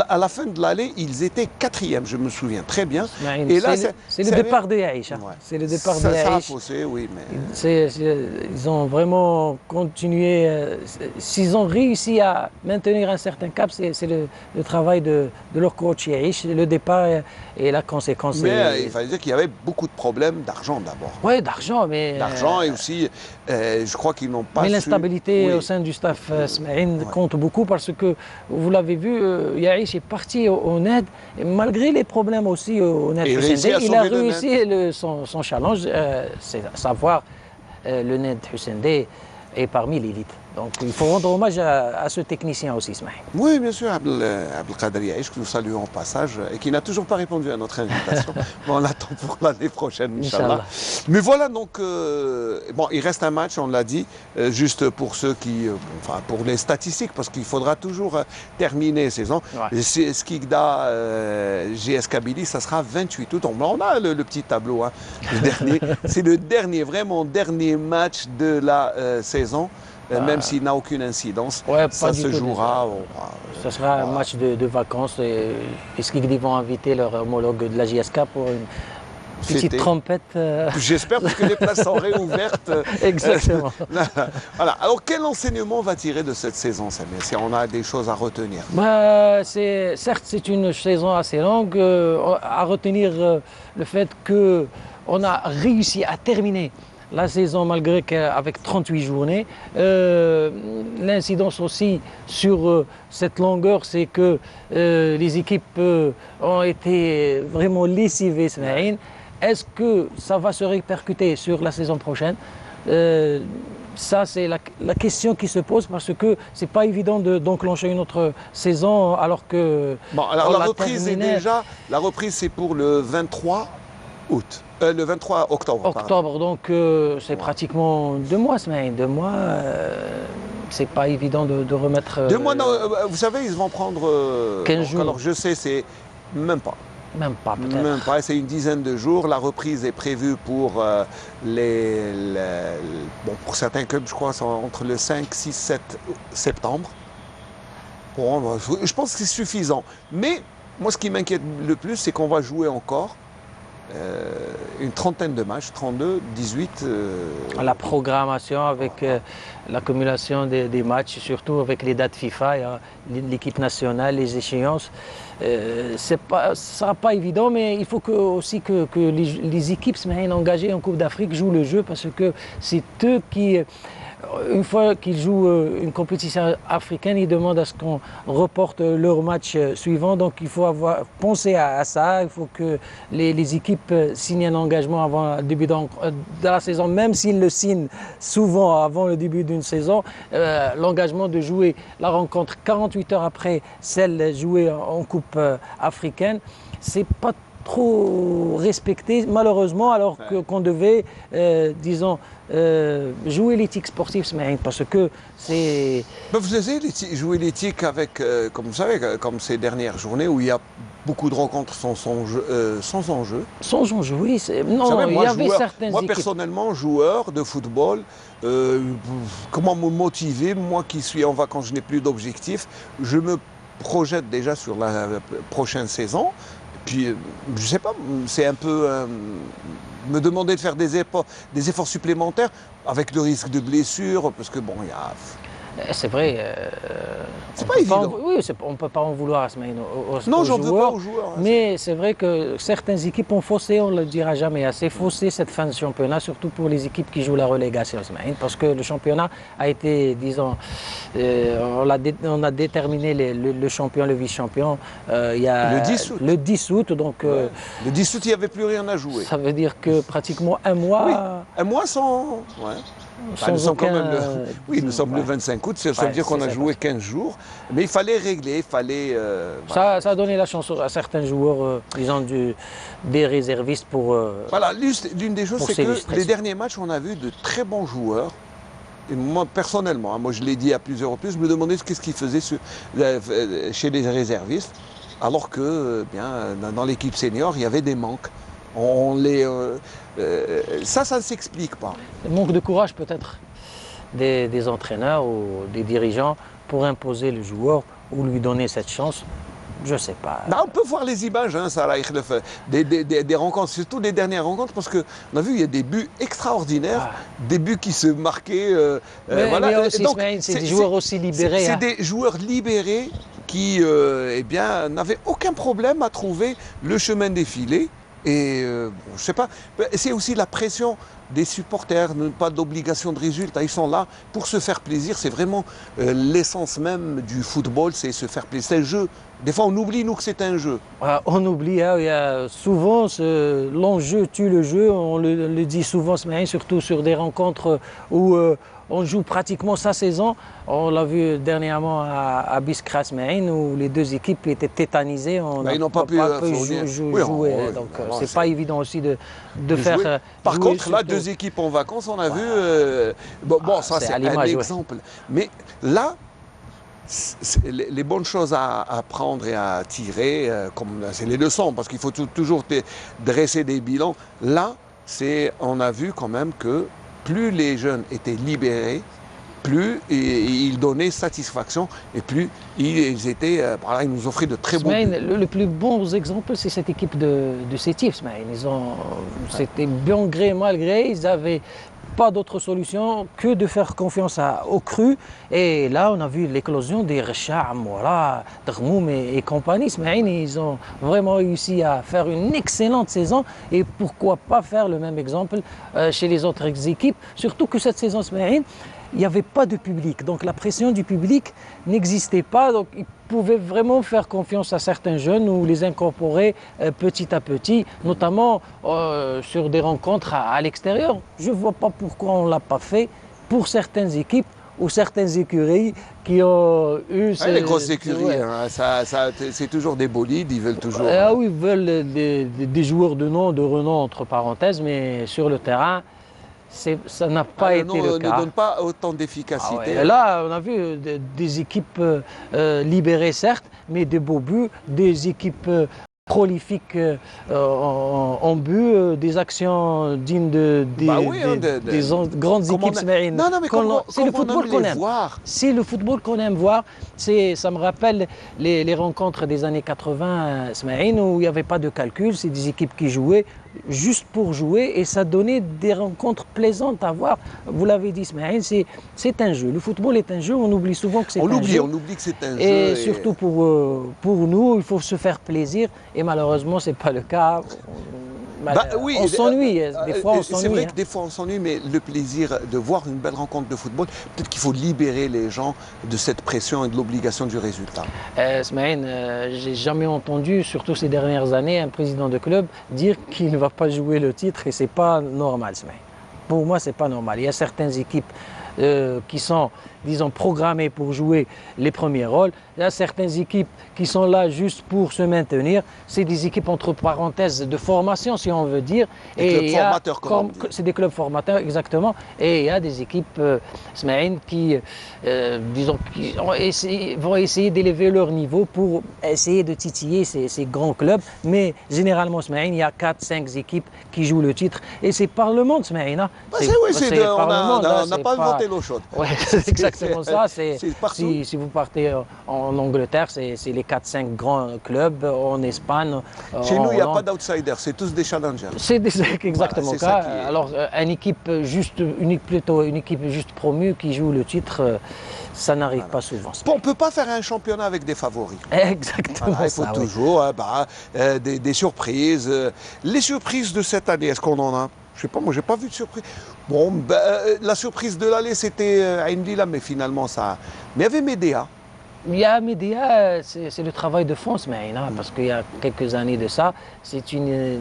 À la fin de l'année, ils étaient 4e, je me souviens très bien. Et là, c'est le départ de Yaïch. Hein. Ouais. C'est le départ de Yaïch. Ça a faussé, oui. Mais... Ils ont vraiment continué. S'ils ont réussi à maintenir un certain cap, c'est le travail de leur coach Yaïch. Le départ et la conséquence. Mais il fallait dire qu'il y avait beaucoup de problèmes d'argent d'abord. Oui, d'argent, mais... D'argent et aussi... je crois qu'ils n'ont pas. Mais l'instabilité au sein du staff Smaïn compte beaucoup parce que, vous l'avez vu, Yaïch est parti au NED, et malgré les problèmes aussi au NED Hussein, il a réussi son challenge, c'est à savoir le NED Hussein est parmi l'élite. Donc il faut rendre hommage à ce technicien aussi, Smaïn. Oui, bien sûr, Abdelkader Yaïch, que nous saluons au passage, et qui n'a toujours pas répondu à notre invitation. On l'attend pour l'année prochaine, Inch'Allah. Mais voilà, donc, bon, il reste un match, on l'a dit, juste pour ceux qui, enfin, pour les statistiques, parce qu'il faudra toujours terminer saison. Ouais. Skikda, GS Kabylie, ça sera 28 août. On a le petit tableau, hein, le dernier. C'est le vraiment dernier match de la saison. Même s'il n'a aucune incidence, ça se jouera. Ce sera un match de vacances. Est-ce qu'ils vont inviter leur homologue de la JSK pour une petite trompette J'espère, parce que les places sont réouvertes. Exactement. Voilà. Alors, quel enseignement on va tirer de cette saison, Samir, si on a des choses à retenir? Certes, c'est une saison assez longue. À retenir le fait qu'on a réussi à terminer la saison, malgré qu'avec 38 journées. L'incidence aussi sur cette longueur, c'est que les équipes ont été vraiment lessivées, Smaïn. Est-ce que ça va se répercuter sur la saison prochaine? Ça, c'est la question qui se pose, parce que c'est pas évident d'enclencher une autre saison alors que... Bon, alors la reprise est déjà... La reprise, c'est pour le 23 août. Le 23 octobre. Octobre, donc c'est pratiquement 2 mois, Smaïn. 2 mois, c'est pas évident de remettre... 2 mois, non, vous savez, ils vont prendre... 15 jours. Alors je sais, c'est même pas. Même pas, peut-être. Même pas, c'est une dizaine de jours. La reprise est prévue pour bon, pour certains clubs, je crois, c'est entre le 5, 6, 7 septembre. Bon, je pense que c'est suffisant. Mais moi, ce qui m'inquiète le plus, c'est qu'on va jouer encore une trentaine de matchs, 32, 18... La programmation avec l'accumulation des matchs, surtout avec les dates FIFA, l'équipe nationale, les échéances. Ça ne sera pas évident, mais il faut aussi que les équipes engagées en Coupe d'Afrique jouent le jeu, parce que c'est eux qui... Une fois qu'ils jouent une compétition africaine, ils demandent à ce qu'on reporte leur match suivant. Donc il faut penser à ça. Il faut que les équipes signent un engagement avant le début de la saison, même s'ils le signent souvent avant le début d'une saison. L'engagement de jouer la rencontre 48 heures après celle jouée en Coupe africaine, c'est pas trop respecté, malheureusement, alors qu'on devait, disons, jouer l'éthique sportive, parce que c'est... Vous savez, jouer l'éthique avec, comme vous savez, comme ces dernières journées où il y a beaucoup de rencontres sans enjeu. Sans enjeu, oui. Non, savez, il y avait certaines Moi, équipes. personnellement, joueur de football, comment me motiver? Moi qui suis en vacances, je n'ai plus d'objectif. Je me projette déjà sur la prochaine saison. Puis, je ne sais pas, c'est un peu me demander de faire des efforts supplémentaires avec le risque de blessure, parce que bon, il y a... C'est vrai. C'est pas évident. Oui, on ne peut pas en vouloir à Smaïn, Non, aux j'en veux pas aux joueurs. Mais c'est vrai que certaines équipes ont faussé, on ne le dira jamais assez, faussé cette fin de championnat, surtout pour les équipes qui jouent la relégation, Smaïn, parce que le championnat a été, disons, on a déterminé le champion, le vice-champion, il y a le 10 août. Le 10 août, donc... Le 10 août, il n'y avait plus rien à jouer. Ça veut dire que pratiquement un mois... Oui, un mois sans... Ouais. Nous sommes quand même nous sommes le 25 août, ça veut dire qu'on a joué 15 jours, mais il fallait régler, il fallait... Ça a donné la chance à certains joueurs, disons, des réservistes pour... Voilà, l'une des choses, c'est que les derniers matchs, on a vu de très bons joueurs. Et moi, personnellement, moi je l'ai dit à plusieurs reprises, je me demandais qu'est-ce qu'ils faisaient chez les réservistes, alors que dans l'équipe senior, il y avait des manques. Ça ne s'explique pas. Le manque de courage peut-être des entraîneurs ou des dirigeants pour imposer le joueur ou lui donner cette chance, je ne sais pas. On peut voir les images, Salah Ikhlef, des rencontres, surtout les dernières rencontres, parce qu'on a vu il y a des buts extraordinaires, des buts qui se marquaient. Mais aussi, c'est des joueurs aussi libérés. C'est des joueurs libérés qui n'avaient aucun problème à trouver le chemin défilé. Et je sais pas, c'est aussi la pression des supporters, pas d'obligation de résultat. Ils sont là pour se faire plaisir. C'est vraiment l'essence même du football, c'est se faire plaisir. C'est le jeu. Des fois, on oublie, nous, que c'est un jeu. On oublie, il y a souvent l'enjeu tue le jeu. On le dit souvent, surtout sur des rencontres où on joue pratiquement sa saison. On l'a vu dernièrement à Biskra Smaïn où les deux équipes étaient tétanisées. Ils n'ont pas pu jouer. Donc c'est pas évident aussi de faire. Par contre, là, deux équipes en vacances, on a vu. Ça c'est un exemple. Mais là, les bonnes choses à prendre et à tirer, c'est les leçons, parce qu'il faut toujours dresser des bilans. Là, on a vu quand même que plus les jeunes étaient libérés, plus ils donnaient satisfaction et plus ils étaient, ils nous offraient de très bons buts. Le plus bon exemple, c'est cette équipe de Sétif. C'était bien gré, mal gré, ils n'avaient pas d'autre solution que de faire confiance aux crus. Et là, on a vu l'éclosion des Recham, Drmoum et compagnie. Ils ont vraiment réussi à faire une excellente saison. Et pourquoi pas faire le même exemple chez les autres équipes. Surtout que cette saison, il n'y avait pas de public. Donc la pression du public n'existait pas. Donc ils pouvaient vraiment faire confiance à certains jeunes ou les incorporer petit à petit, notamment sur des rencontres à l'extérieur. Je ne vois pas pourquoi on ne l'a pas fait pour certaines équipes ou certaines écuries qui ont eu... les grosses écuries, c'est toujours des bolides, ils veulent toujours... Oui, ils veulent des joueurs de renom, entre parenthèses, mais sur le terrain, ça n'a pas été le cas. Ne donne pas autant d'efficacité. Là, on a vu des équipes libérées, certes, mais des beaux buts, des équipes prolifiques en but, des actions dignes des grandes équipes smaïnes. C'est le football qu'on aime. C'est le football qu'on aime voir. Ça me rappelle les rencontres des années 80 smaïnes où il n'y avait pas de calcul, c'est des équipes qui jouaient juste pour jouer et ça donnait des rencontres plaisantes à voir. Vous l'avez dit, Smaïn, c'est un jeu. Le football est un jeu, on oublie souvent que c'est un jeu. On oublie que c'est un jeu. Et surtout pour nous, il faut se faire plaisir et malheureusement, ce n'est pas le cas. On s'ennuie, des fois on s'ennuie. C'est vrai que des fois on s'ennuie, mais le plaisir de voir une belle rencontre de football, peut-être qu'il faut libérer les gens de cette pression et de l'obligation du résultat. Smaïn, j'ai jamais entendu, surtout ces dernières années, un président de club dire qu'il ne va pas jouer le titre et c'est pas normal, Smaïn. Pour moi, c'est pas normal. Il y a certaines équipes qui sont, disons, programmées pour jouer les premiers rôles. Il y a certaines équipes qui sont là juste pour se maintenir. C'est des équipes entre parenthèses de formation, si on veut dire. Des clubs formateurs, c'est des clubs formateurs, exactement. Et il y a des équipes Smaïn qui, disons, vont essayer d'élever leur niveau pour essayer de titiller ces grands clubs. Mais généralement, Smaïn, il y a 4-5 équipes qui jouent le titre. Et c'est par le monde, Smaïn. On n'a pas inventé l'eau chaude. Ouais, c'est exactement ça. Si vous partez en Angleterre, c'est les 4-5 grands clubs. En Espagne. Chez nous, il n'y a pas d'outsiders, c'est tous des challengers. C'est exactement le cas. Alors, une équipe juste promue qui joue le titre, Ça n'arrive pas souvent. Bon, on ne peut pas faire un championnat avec des favoris. Exactement. Voilà, il faut toujours des surprises. Les surprises de cette année, est-ce qu'on en a? Je sais pas, moi j'ai pas vu de surprise. Bon, la surprise de l'année c'était Ain Lila, mais finalement ça. Mais il y avait Médéa. Il y a Médéa, c'est le travail de fond, parce qu'il y a quelques années de ça, c'est une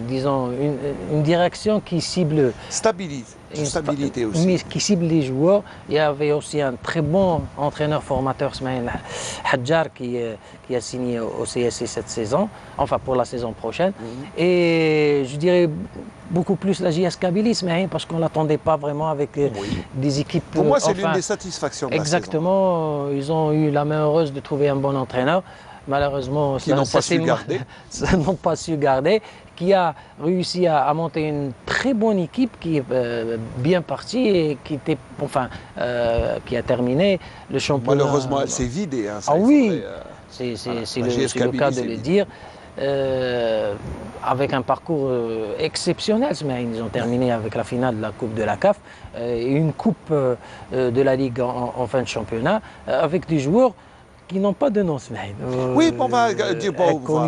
direction qui cible. Stabilise. Une stabilité aussi. Mais qui cible les joueurs. Il y avait aussi un très bon entraîneur formateur, Smaïl Hadjar, qui a signé au CSC cette saison, enfin pour la saison prochaine. Et je dirais beaucoup plus la JS Kabylie, parce qu'on ne l'attendait pas vraiment avec des équipes. Pour moi, c'est l'une des satisfactions de exactement, la saison. Ils ont eu la main heureuse de trouver un bon entraîneur. Malheureusement, qui n'ont pas su garder. n'ont pas su garder, qui a réussi à monter une très bonne équipe qui est bien partie et qui a terminé le championnat. Malheureusement, elle s'est vidée. Hein, ça, oui, c'est le cas de le dire. Avec un parcours exceptionnel, ils ont terminé avec la finale de la Coupe de la CAF et une Coupe de la Ligue en fin de championnat avec des joueurs qui n'ont pas de nom, oui, on va dire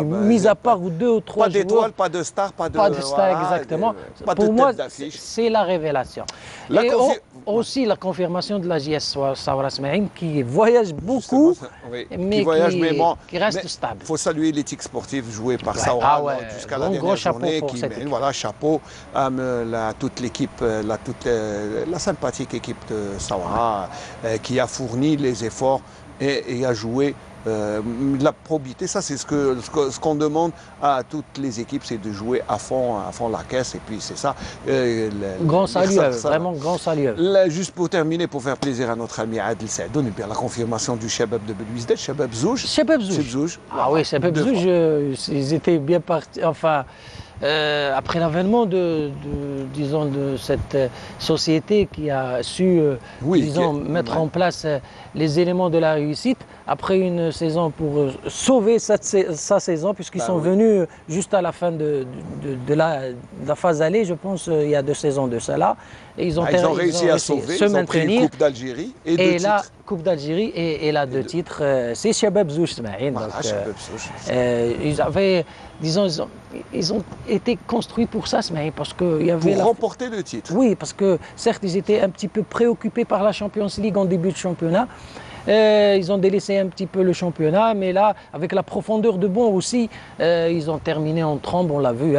mis à part 2 ou 3 pas d'étoiles, pas de stars, pas de stars, exactement. Pas pour de moi, d'affiche. C'est la révélation. Et aussi la confirmation de la JS Saoura Smaïn qui voyage beaucoup, mais qui reste stable. Il faut saluer l'éthique sportive jouée par Saoura jusqu'à la dernière journée. Chapeau à toute l'équipe, la sympathique équipe de Saoura qui a fourni les efforts et à jouer la probité. Ça, c'est ce qu'on demande à toutes les équipes, c'est de jouer à fond la caisse. Et puis, c'est ça. Grand salut, vraiment grand salut. Là, juste pour terminer, pour faire plaisir à notre ami Adel Saïdoun, et bien la confirmation du Shabab de Belouizdad, Shabab Zouj. Ah oui, Shabab Zouj, ils étaient bien partis. Enfin. Après l'avènement de cette société qui a su mettre en place les éléments de la réussite, après une saison pour sauver sa saison, puisqu'ils sont venus juste à la fin de la phase allée, je pense, il y a 2 saisons de cela. Et ils ont réussi à sauver, se maintenir. Coupe d'Algérie et la Coupe d'Algérie et la 2 titres, c'est Shabab Zouj Smaïn. Ils ont été construits pour ça, Smaïn, parce que il y avait remporter le titre. Oui, parce que certes, ils étaient un petit peu préoccupés par la Champions League en début de championnat. Ils ont délaissé un petit peu le championnat, mais là, avec la profondeur de banc aussi, ils ont terminé en trombe, on l'a vu.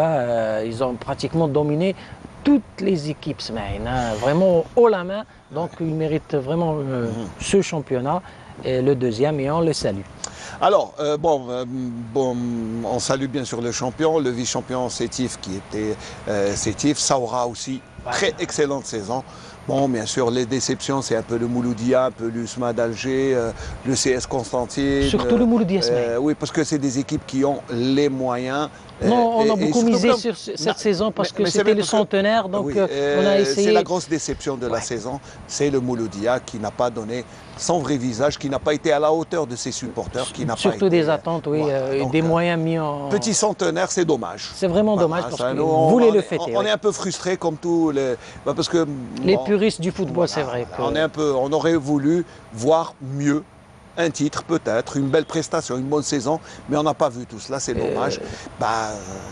Ils ont pratiquement dominé toutes les équipes, vraiment haut la main. Donc, ils méritent vraiment ce championnat, et le deuxième, et on le salue. Alors, on salue bien sûr le champion, le vice-champion Sétif qui était Sétif, Saoura aussi, très excellente saison. Bon, bien sûr, les déceptions, c'est un peu le Mouloudia, un peu l'USMA d'Alger, le CS Constantine. Surtout le Mouloudia, oui, parce que c'est des équipes qui ont les moyens. Non, on a beaucoup misé sur cette saison parce que c'était le centenaire, donc on a essayé. C'est la grosse déception de la saison, c'est le Mouloudia qui n'a pas donné son vrai visage, qui n'a pas été à la hauteur de ses supporters, qui n'a pas surtout été, des attentes, oui, donc, des moyens mis en. Petit centenaire, c'est dommage. C'est vraiment dommage parce qu'on voulait le fêter. On est un peu frustré comme tous les, parce que les puristes du football, c'est vrai. On aurait voulu voir mieux. Un titre peut-être, une belle prestation, une bonne saison, mais on n'a pas vu tout cela, c'est dommage.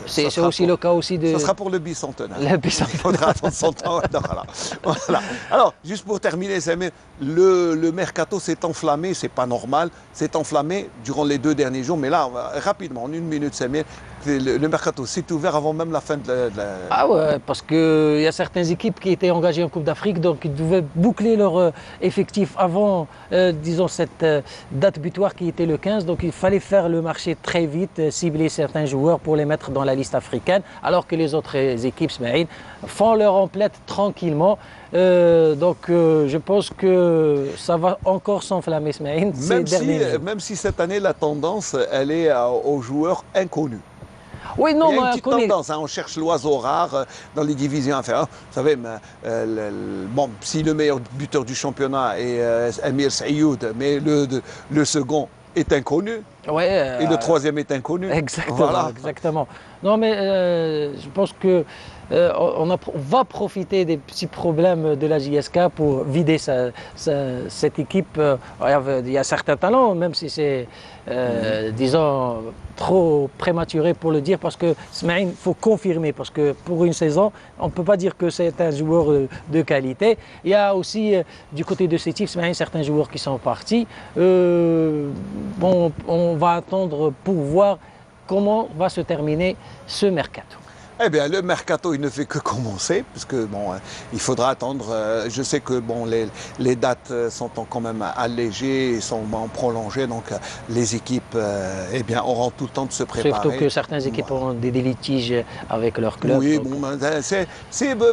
C'est aussi le cas aussi de... Ça sera pour le bicentenaire. Le bicentenaire. Il faudra attendre 100 ans. Voilà. Alors, juste pour terminer, le mercato s'est enflammé, c'est pas normal, s'est enflammé durant les 2 derniers jours, mais là, rapidement, en 1 minute, Samir, le mercato s'est ouvert avant même la fin de la... Ah ouais, parce qu'il y a certaines équipes qui étaient engagées en Coupe d'Afrique, donc ils devaient boucler leur effectif avant, disons, cette date butoir qui était le 15. Donc il fallait faire le marché très vite, cibler certains joueurs pour les mettre dans la liste africaine, alors que les autres équipes, Smaïn, font leur emplette tranquillement. Donc je pense que ça va encore s'enflammer, Smaïn. Même si cette année, la tendance, elle est aux joueurs inconnus. Oui, non, il y a une petite tendance, on cherche l'oiseau rare dans les divisions inférieures. Vous savez, si le meilleur buteur du championnat est Amir Saïoud, mais le second est inconnu, Ouais, Et le troisième est inconnu. Exactement, Voilà. exactement. Non, mais je pense que on va profiter des petits problèmes de la JSK pour vider cette équipe. Il y a certains talents, même si c'est, disons, trop prématuré pour le dire, parce que Smaïn, il faut confirmer, parce que pour une saison, on ne peut pas dire que c'est un joueur de qualité. Il y a aussi, du côté de Sétif, Smaïn, certains joueurs qui sont partis. Bon, on va attendre pour voir comment va se terminer ce mercato. Eh bien, le mercato, il ne fait que commencer, puisque bon, il faudra attendre. Je sais que bon, les dates sont quand même allégées, sont prolongées, donc les équipes eh bien, auront tout le temps de se préparer. Surtout que certaines équipes ont des litiges avec leur club. Oui, donc... bon,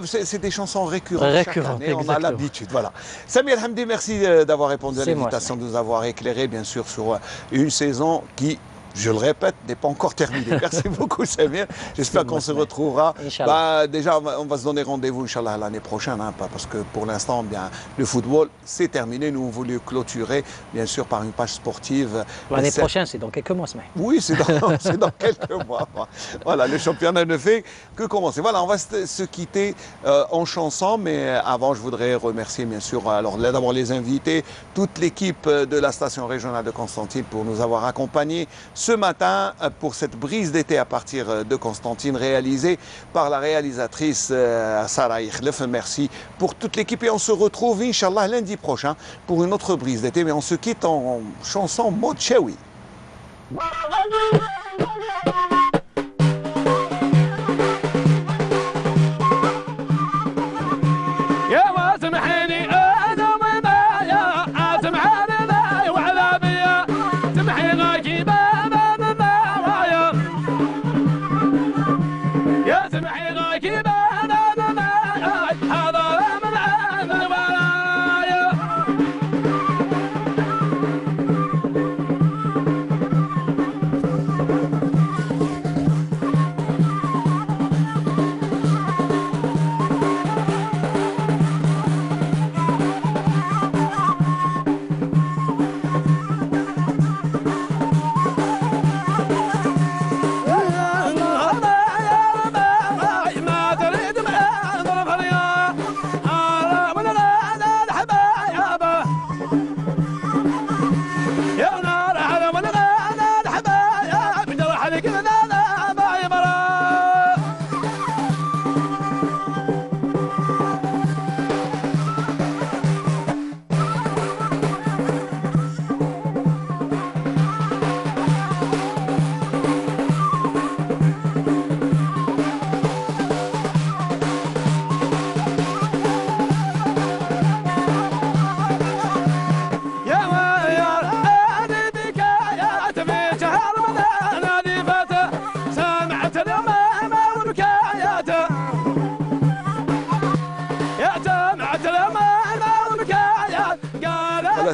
c'est des chansons récurrentes. Chaque année, on a l'habitude. Voilà. Samir Hamdi, merci d'avoir répondu à l'invitation, de nous avoir éclairé, bien sûr, sur une saison qui, je le répète, n'est pas encore terminée. Merci beaucoup, Samir. J'espère qu'on se retrouvera. Déjà, on va se donner rendez-vous, Inch'Allah, l'année prochaine, hein, parce que pour l'instant, bien, le football, c'est terminé. Nous, on voulait clôturer, bien sûr, par une page sportive. L'année prochaine, c'est dans quelques mois, Smaïn. Oui, c'est dans quelques mois. Voilà, le championnat ne fait que commencer. Voilà, on va se quitter en chanson, mais avant, je voudrais remercier, bien sûr, alors d'abord les invités, toute l'équipe de la station régionale de Constantine pour nous avoir accompagnés ce matin pour cette brise d'été à partir de Constantine, réalisée par la réalisatrice Sarah Ikhlef. Merci pour toute l'équipe et on se retrouve, Inch'Allah, lundi prochain pour une autre brise d'été, mais on se quitte en chanson mode Chewi.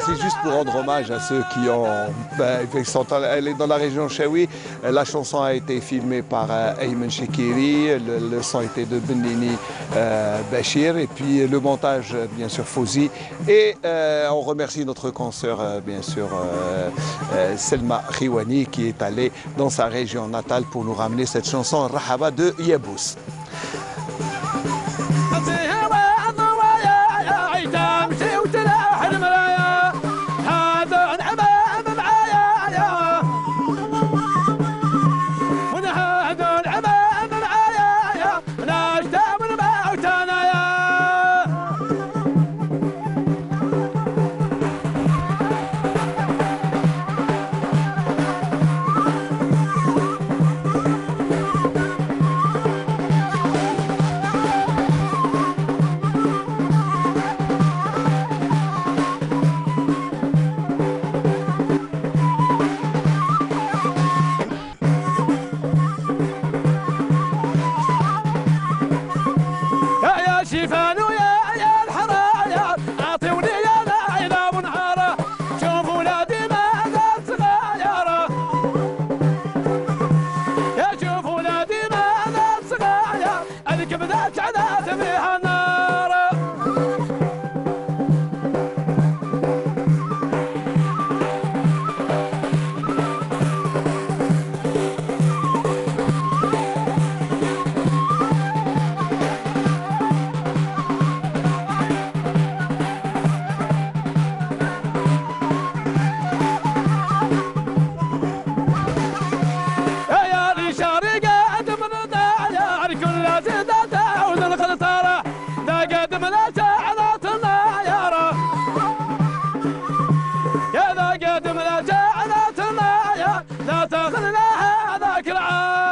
C'est juste pour rendre hommage à ceux qui ont... elle est dans la région Chewi. La chanson a été filmée par Ayman Shekiri. Le son était de Benini Bachir. Et puis le montage, bien sûr, Fouzi. Et on remercie notre consoeur, bien sûr, Selma Khiwani, qui est allée dans sa région natale pour nous ramener cette chanson Rahaba de Yabous. قدم لا جعلت المايا لا تاخذنا هذاك العام